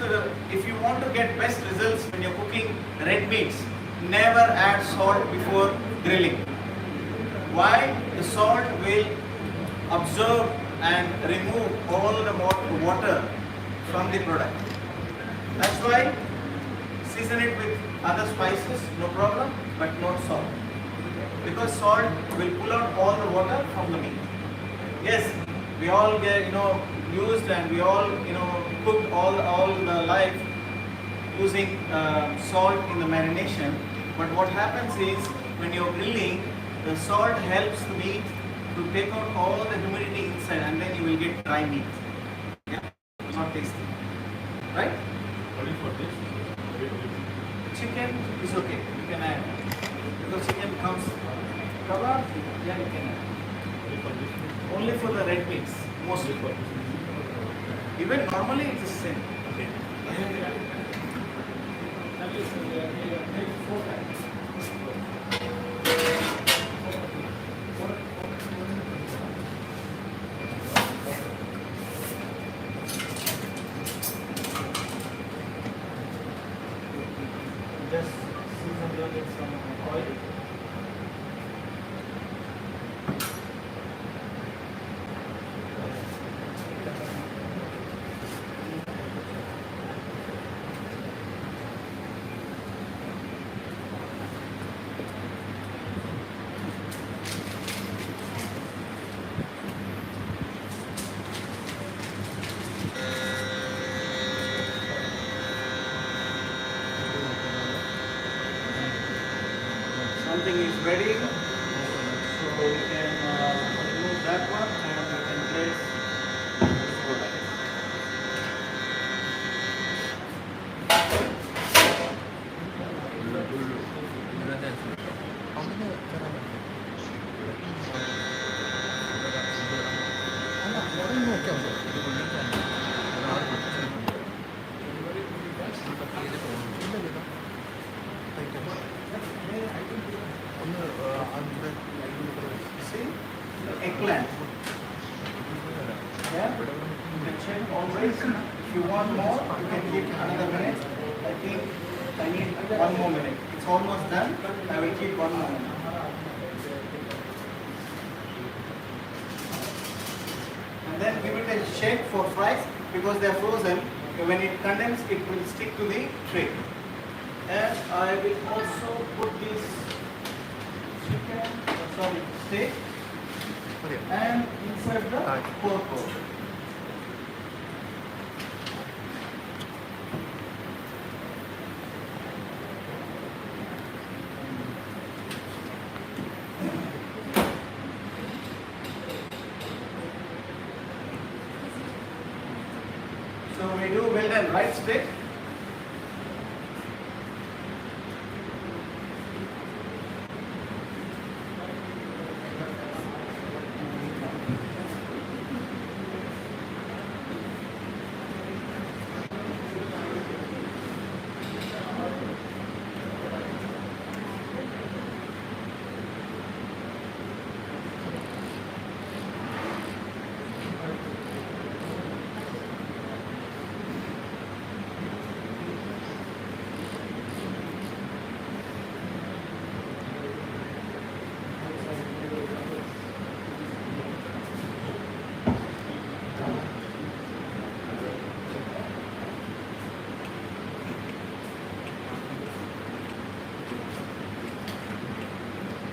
If you want to get best results when you're cooking red meats, never add salt before grilling. Why? The salt will absorb and remove all the water from the product. That's why season it with other spices, no problem, but not salt. Because salt will pull out all the water from the meat. Yes, we all get used and we all cooked all the life using salt in the marination. But what happens is when you're grilling, the salt helps the meat to take out all the humidity inside, and then you will get dry meat. Yeah, not tasty, right? Only for this. Chicken is okay, you can add. Because chicken comes kebab, yeah, you can add. Only for this. Only for the red meats, mostly. For this. Even normally it's the same. Okay. Just season it with some oil. Something is ready, so we can remove that one and we can place this product. Anak, orang mau eggplant. Yeah? You can check always. If you want more, you can keep another minute. I think I need 1 more minute. It's almost done. I will keep 1 more minute. And then give it a shake for fries because they are frozen. When it condenses, it will stick to the tray. And I will also put this steak and inside the pork roll. So we do well done, right steak?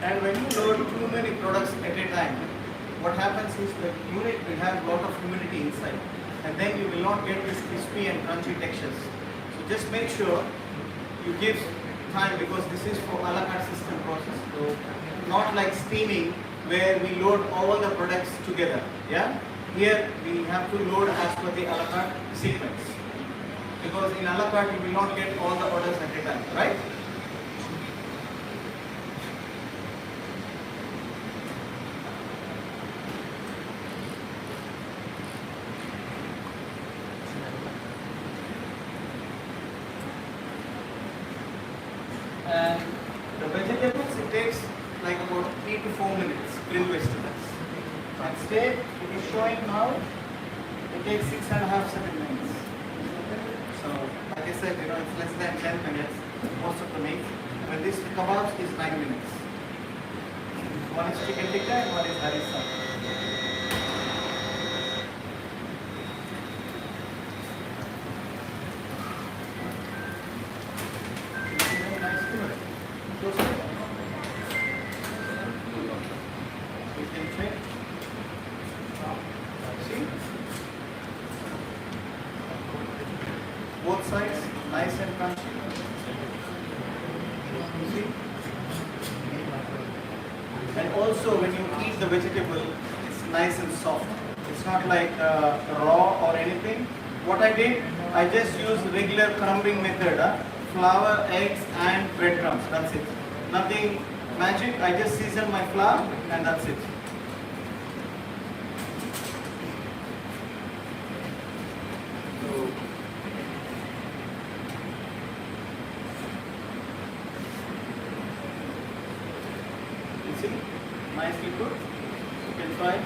And when you load too many products at a time, what happens is the unit will have a lot of humidity inside, and then you will not get this crispy and crunchy textures. So just make sure you give time because this is for a la carte system process. So not like steaming where we load all the products together. Yeah. Here we have to load as per the a la carte sequence because in a la carte you will not get all the orders at a time, right? And the vegetables, it takes like about 3 to 4 minutes, grilled vegetables. And steak, it is showing now, it takes 6.5 7 minutes. So, like I said, it's less than 10 minutes, most of the meat. When this kebabs is 9 minutes. One is chicken tikka and one is harissa. Both sides, nice and crunchy. You see? And also when you eat the vegetable, it's nice and soft. It's not like raw or anything. What I did, I just used regular crumbing method. Flour, eggs and breadcrumbs, that's it. Nothing magic, I just season my flour and that's it. See, nicely cooked. You can try.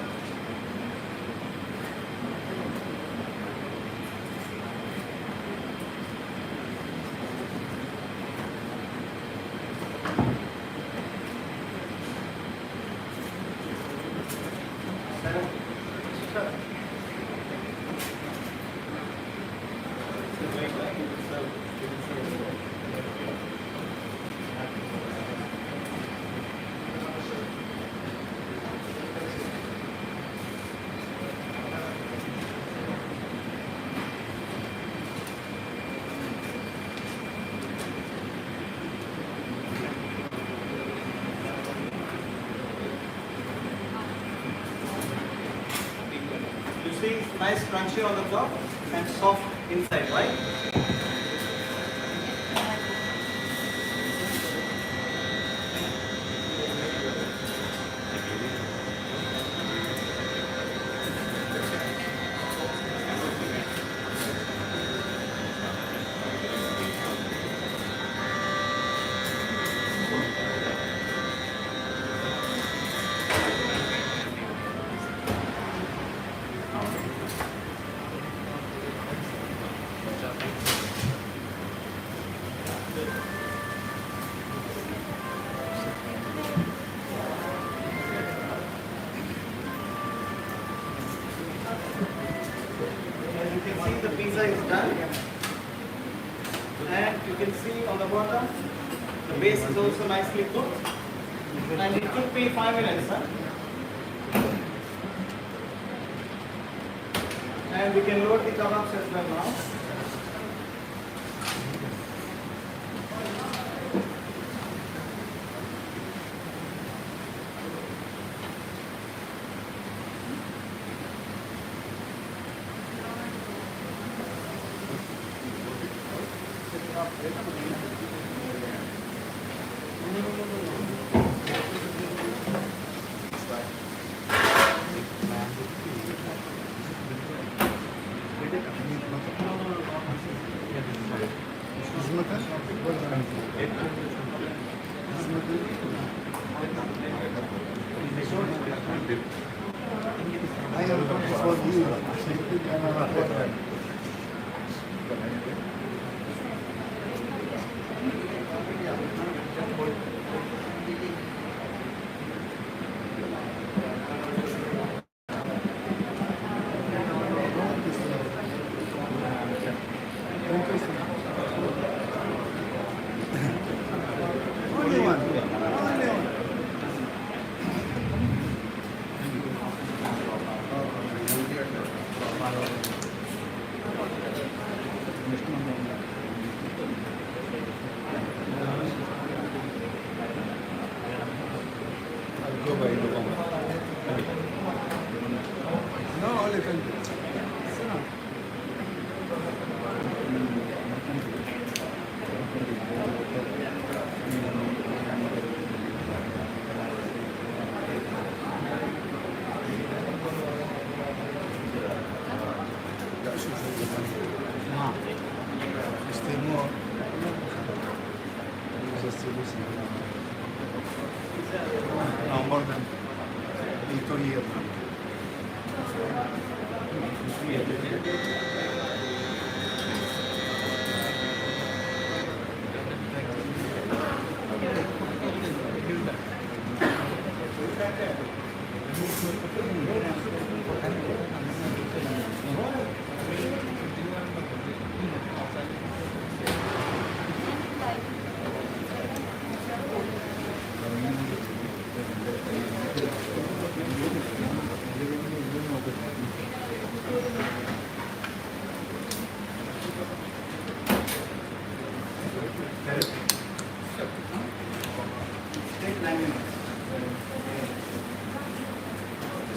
See, nice crunchy on the top and soft inside, right? pizza is done. And you can see on the bottom, the base is also nicely cooked. And it took me 5 minutes. Huh? And we can load the kebabs as well now.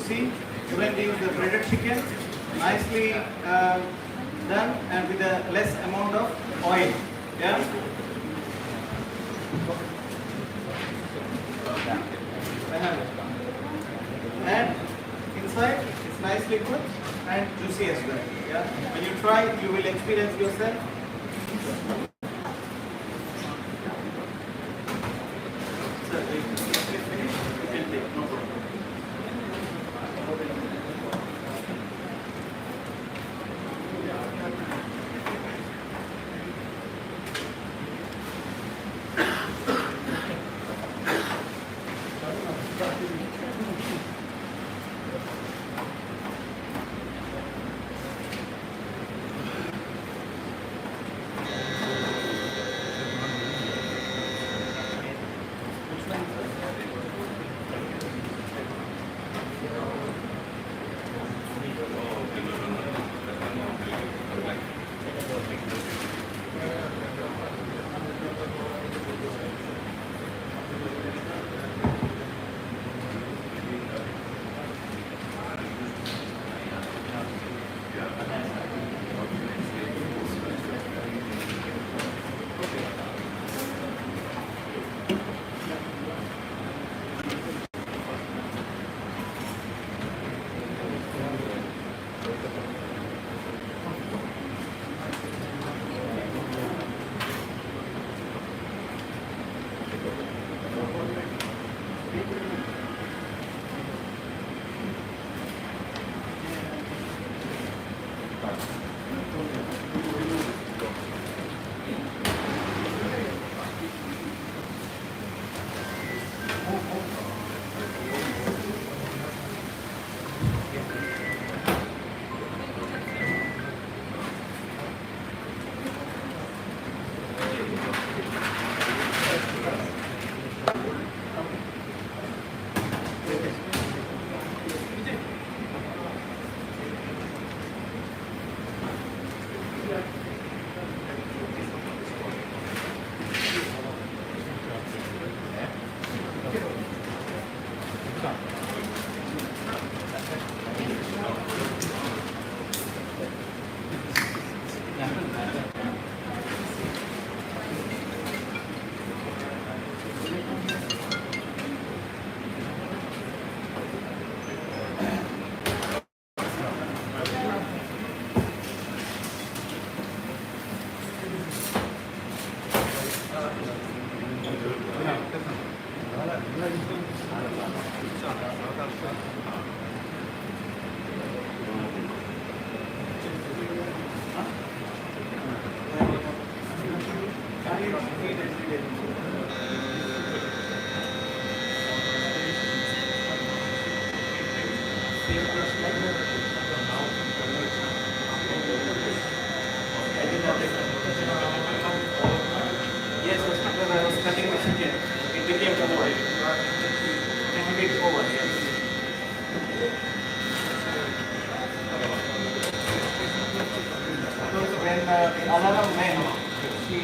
See, even the breaded chicken, nicely done and with a less amount of oil. Yeah. And inside it's nicely cooked and juicy as well. Yeah. When you try, you will experience yourself. Sir, if you finish, you can take, no problem. same question like that? I did not take that. Yes, yes, because I was cutting the chicken. It became over. It became over, yes. So when the alarm went, she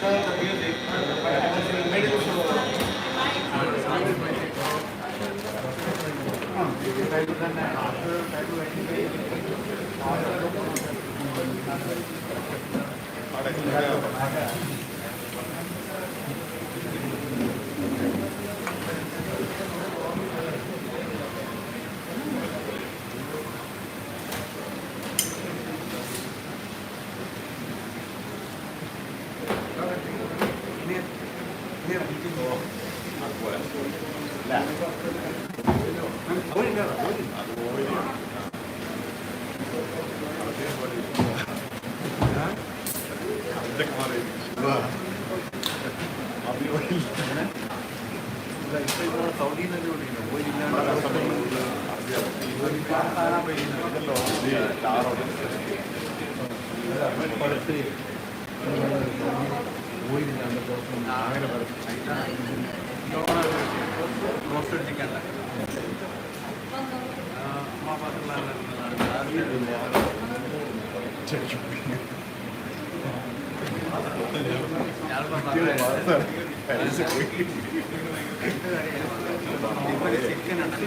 turned the music, but I was in the middle, so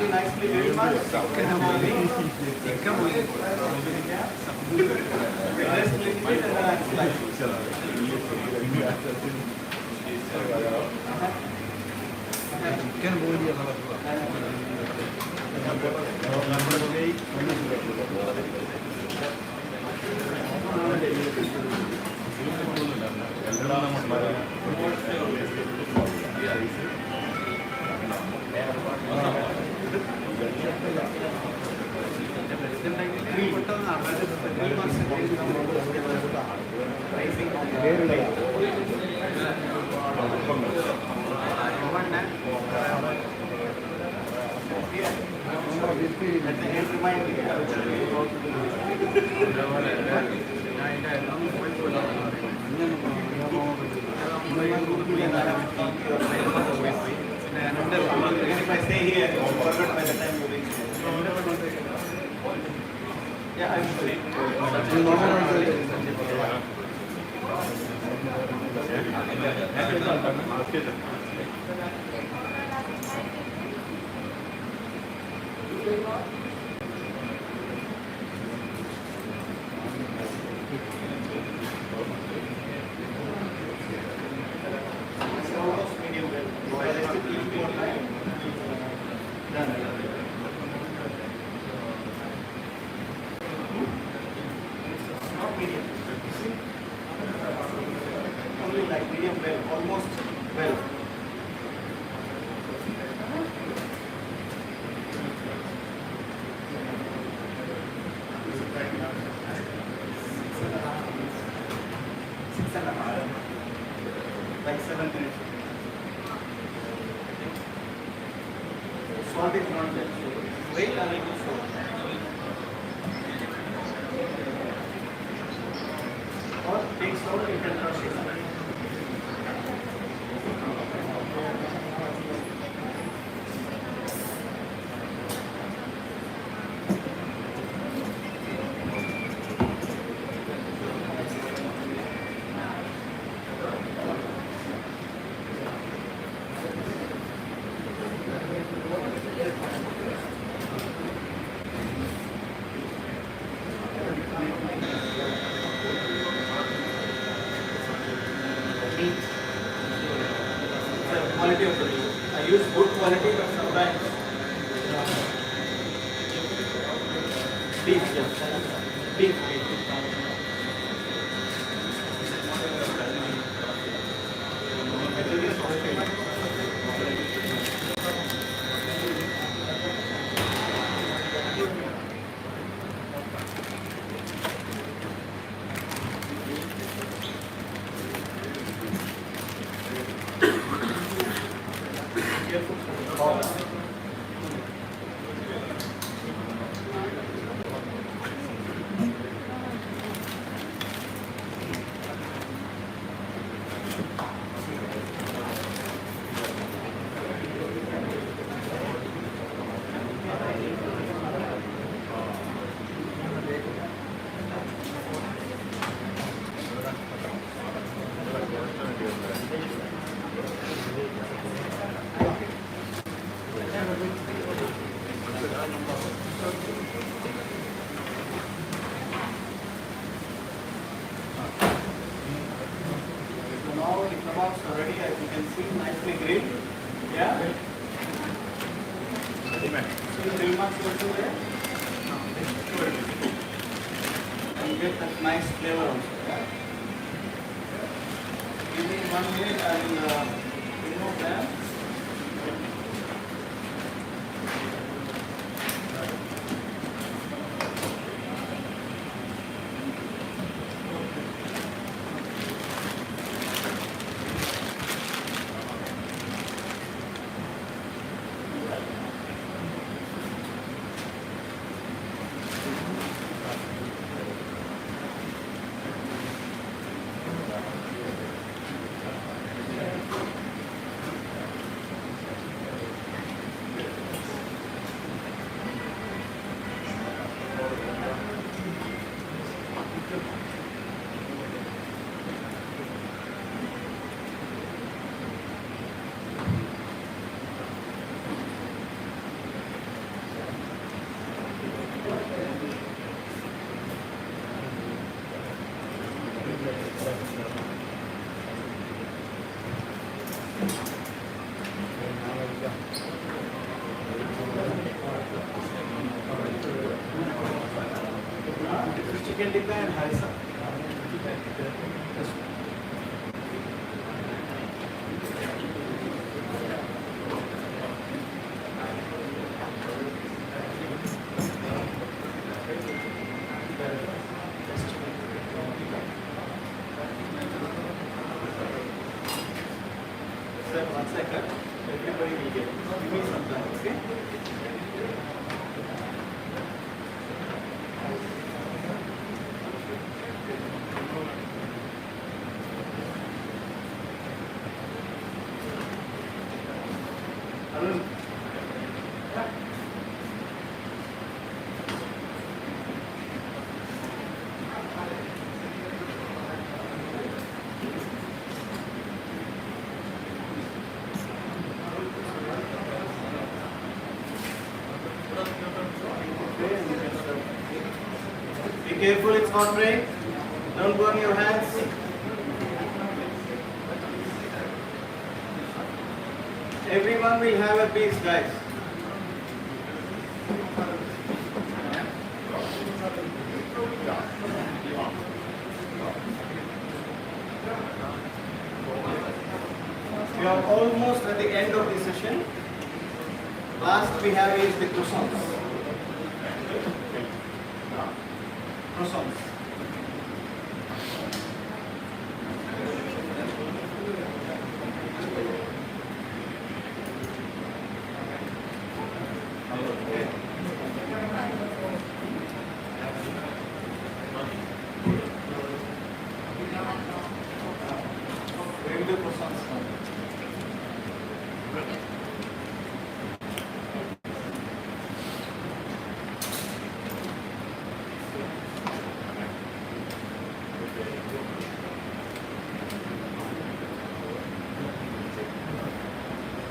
nicely very much. If I stay here, I will forget by the time you reach here. Yeah, I'm almost medium well. So I just keep it more time. Done. Not medium. See? Only like medium well, almost well. Like 7 minutes. Salt is not there. So wait a little slow. Or take salt, you can crush it. Quality of the meat. I use good quality, but sometimes beef, yes. Beef. So now the kebabs are ready, as you can see, nicely grilled. Yeah? So the grill marks also there. And you get that nice flavor also. Yeah? Give me 1 minute, I will remove them. Chicken tikka and harissa. Sir, 1 second. Everybody will get. Give me some time, okay? Arun. Be careful, it's hot break. Don't burn your hands. Everyone will have a piece, guys. We are almost at the end of the session. Last we have is the croissants. Croissants. We will do croissants now.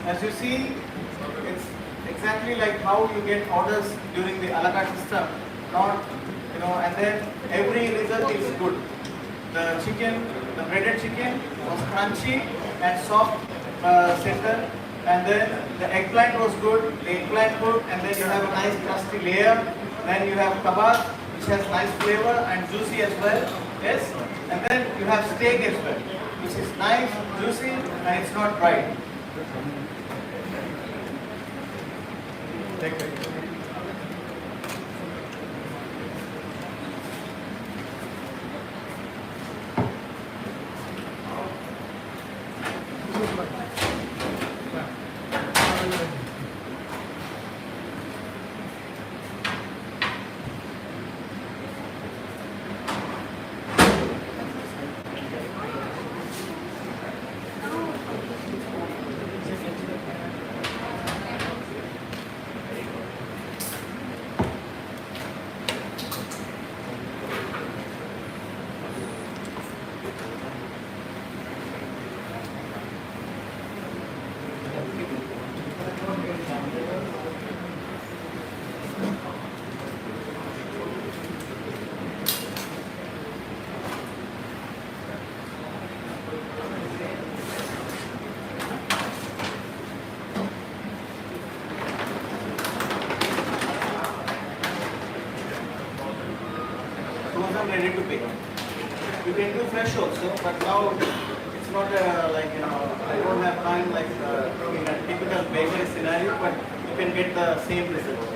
As you see, it's exactly like how you get orders during the a la carte system. Not, and then every result is good. The chicken, the breaded chicken was crunchy and soft center, and then the eggplant was good, the eggplant good, and then you have a nice crusty layer. Then you have kebab, which has nice flavor and juicy as well. Yes, and then you have steak as well, which is nice, juicy, and it's not dry. Take it. them ready to pick. You can do fresh also, but now it's not like, you know, I don't have time like in a typical bakery scenario, but you can get the same result.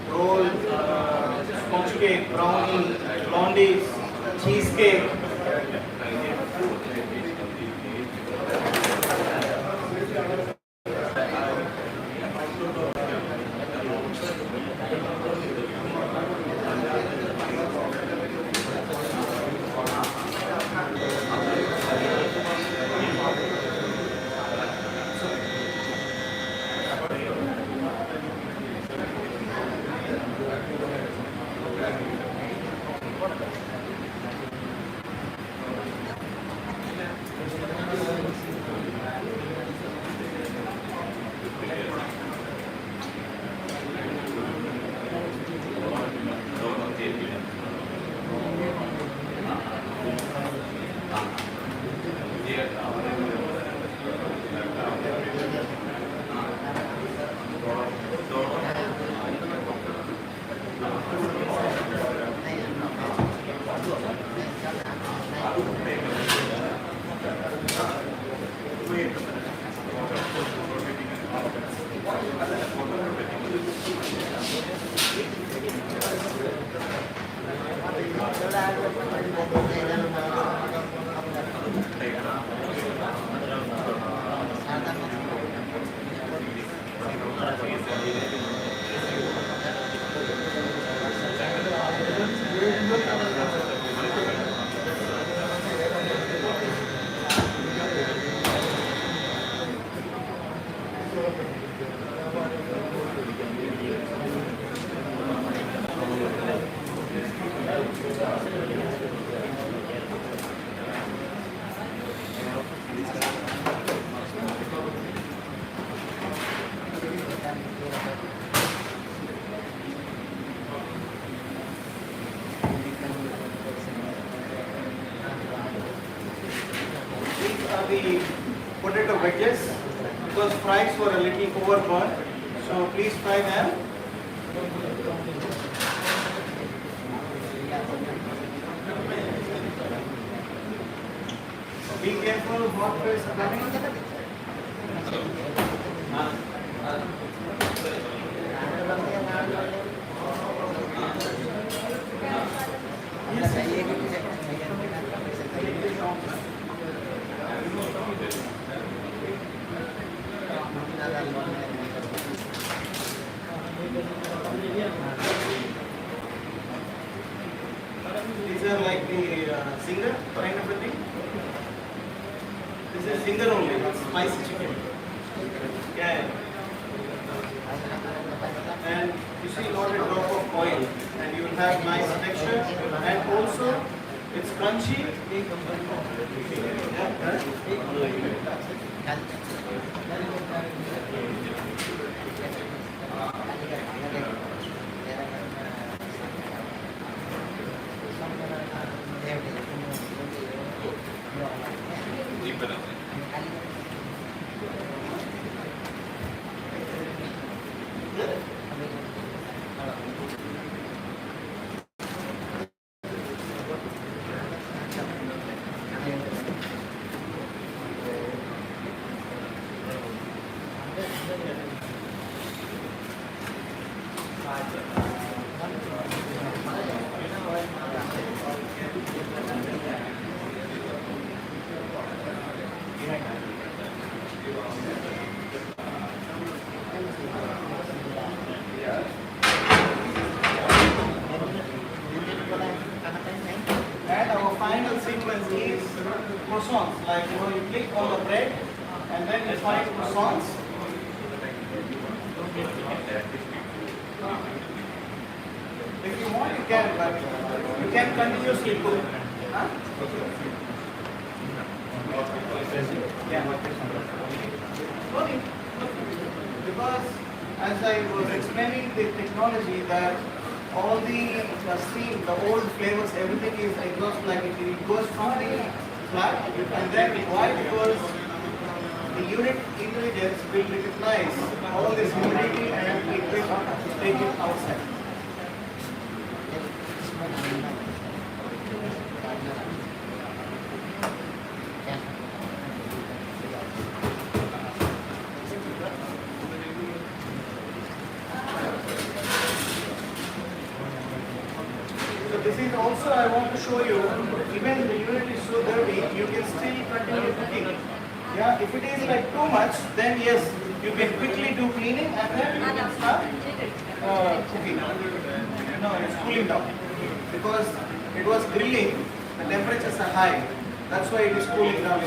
Roll, sponge cake, brownie, blondies, cheesecake. The potato wedges, because fries were a little overburnt, so please fry them. Be careful, hot fries are coming. These are like the zinger kind of a thing. This is zinger only, it's spicy chicken. Yeah. And you see not a drop of oil, and you will have nice texture, and also it's crunchy. And our final sequence is croissants. Like, you know, you click on the bread and then you find croissants. If you want, you can, but you can continuously cook. Huh? Yeah. Slowly. Because as I was explaining the technology that all the steam, the old flavors, everything is exhaust like it goes from the flat, and then why? Because the unit intelligence will recognize all this humidity and it will take it outside. So this is also I want to show you, even the unit is so dirty, you can still continue cooking. Yeah, if it is like too much, then yes, you can quickly do cleaning and then you can start cooking. No, it's cooling down. Because it was grilling, the temperatures are high. That's why it is cooling down.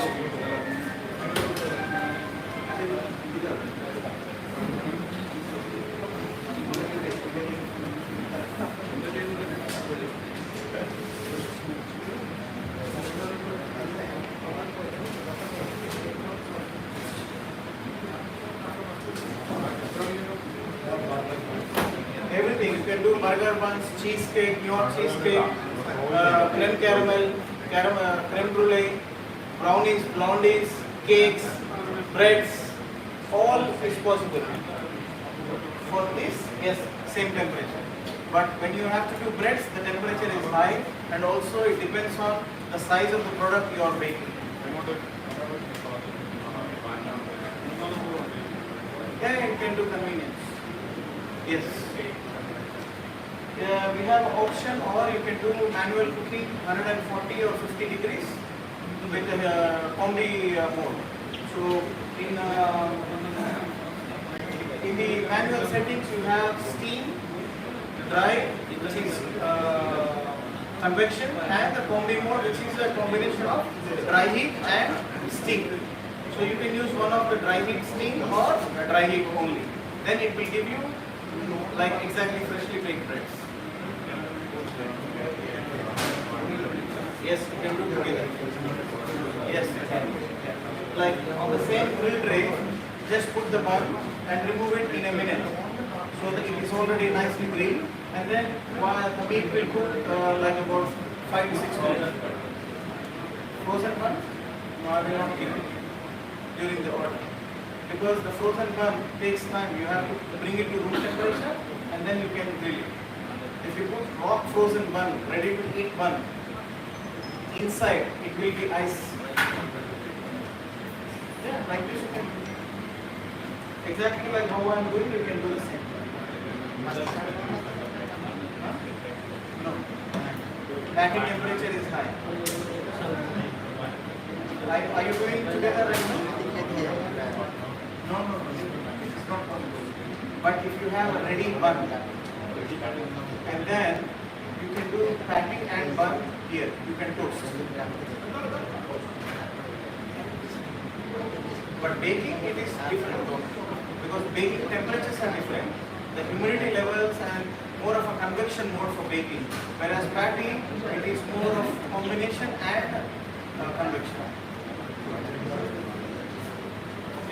Everything. You can do burger buns, cheesecake, New York cheesecake, creme caramel, creme brulee, brownies, blondies, cakes, breads, all is possible. For this, yes, same temperature. But when you have to do breads, the temperature is high and also it depends on the size of the product you are baking. Yeah, you can do convenience. Yes. We have an option, or you can do manual cooking 140 or 50 degrees with combi mode. So in the manual settings you have steam, dry, which is convection, and the combi mode, which is a combination of dry heat and steam. So you can use one of the dry heat steam or dry heat only. Then it will give you like exactly freshly baked breads. Yes, you can do together. Yes, you can. Like on the same grill tray, just put the bun and remove it in a minute. So that it is already nicely grilled, and then while the meat will cook like about 5 to 6 minutes. Frozen bun? No, I will not give it during the order. Because the frozen bun takes time, you have to bring it to room temperature and then you can grill it. If you put raw frozen bun, ready to eat bun, inside it will be ice. Yeah, like this you can. Exactly like how I am doing, you can do the same. No. Packing temperature is high. Are you doing together right now? No. It's not possible. But if you have a ready bun, and then you can do packing and bun here. You can toast. But baking, it is different. Because baking temperatures are different. The humidity levels and more of a convection mode for baking. Whereas packing, it is more of combination and convection.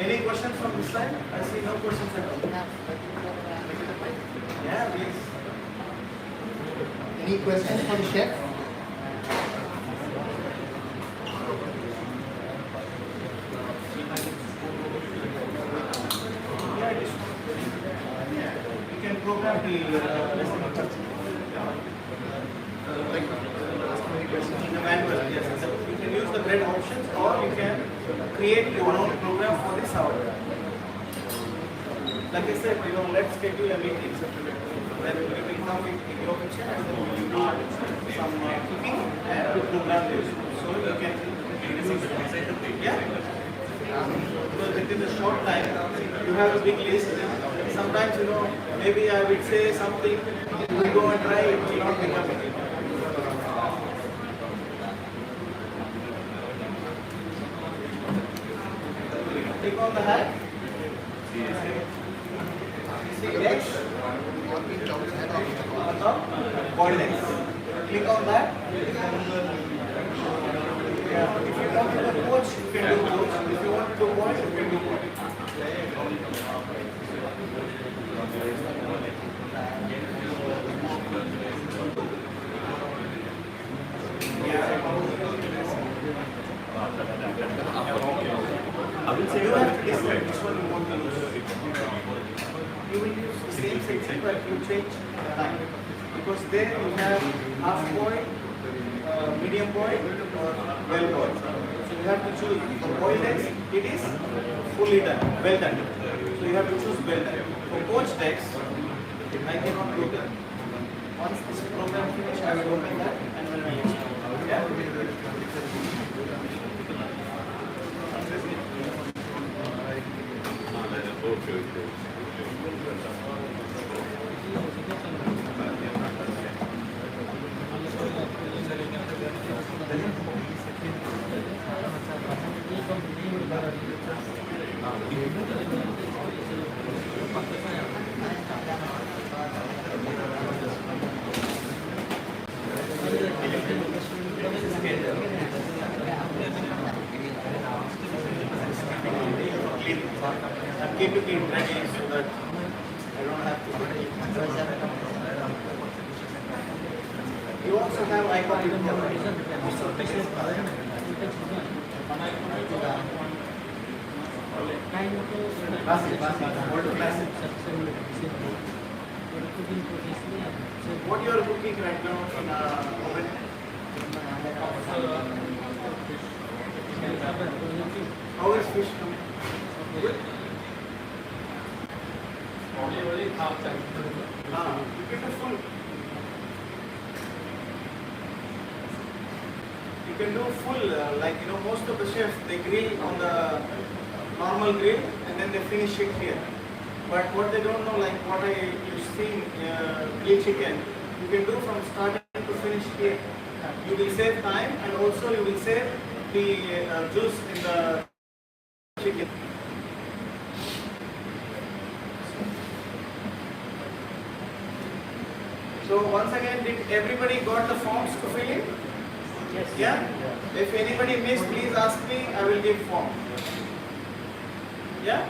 Any questions from this side? I see no questions at all. Yeah, please. Any questions for the chef? Yeah, it is. You can program the in the manual, yes. You can use the bread options or you can create your own program for this hour. Like I said, let's schedule a meeting. Then we will come in your kitchen and then we will do some cooking and we program this. So you can, yeah. Because within a short time, you have a big list. Sometimes, maybe I will say something, you will go and try, it will not become it. Click on the hat. See next. On top, body legs. Click on that. Yeah. If you want to do coach, you can do coach. If you want to do boys, you can do boys. you have to decide which one you want to use. You will use the same section, but you change the time. Because there you have half boiled, medium boiled, or well boiled. So you have to choose. For boiled eggs, it is fully done, well done. So you have to choose well done. For poached eggs, I cannot do that. Once this program finishes, I will open that and then I will explain. Yeah? I'm keeping it ready so that I don't have to. You also have icon in the What you are cooking right now in oven? How is fish coming? Good. Only half time. You get a full. You can do full, like most of the chefs, they grill on the normal grill and then they finish it here. But what they don't know, like what you see, grill chicken, you can do from starting to finish here. You will save time and also you will save the juice in the chicken. So once again, did everybody got the forms to fill in? Yes. Yeah? If anybody missed, please ask me, I will give form. Yeah?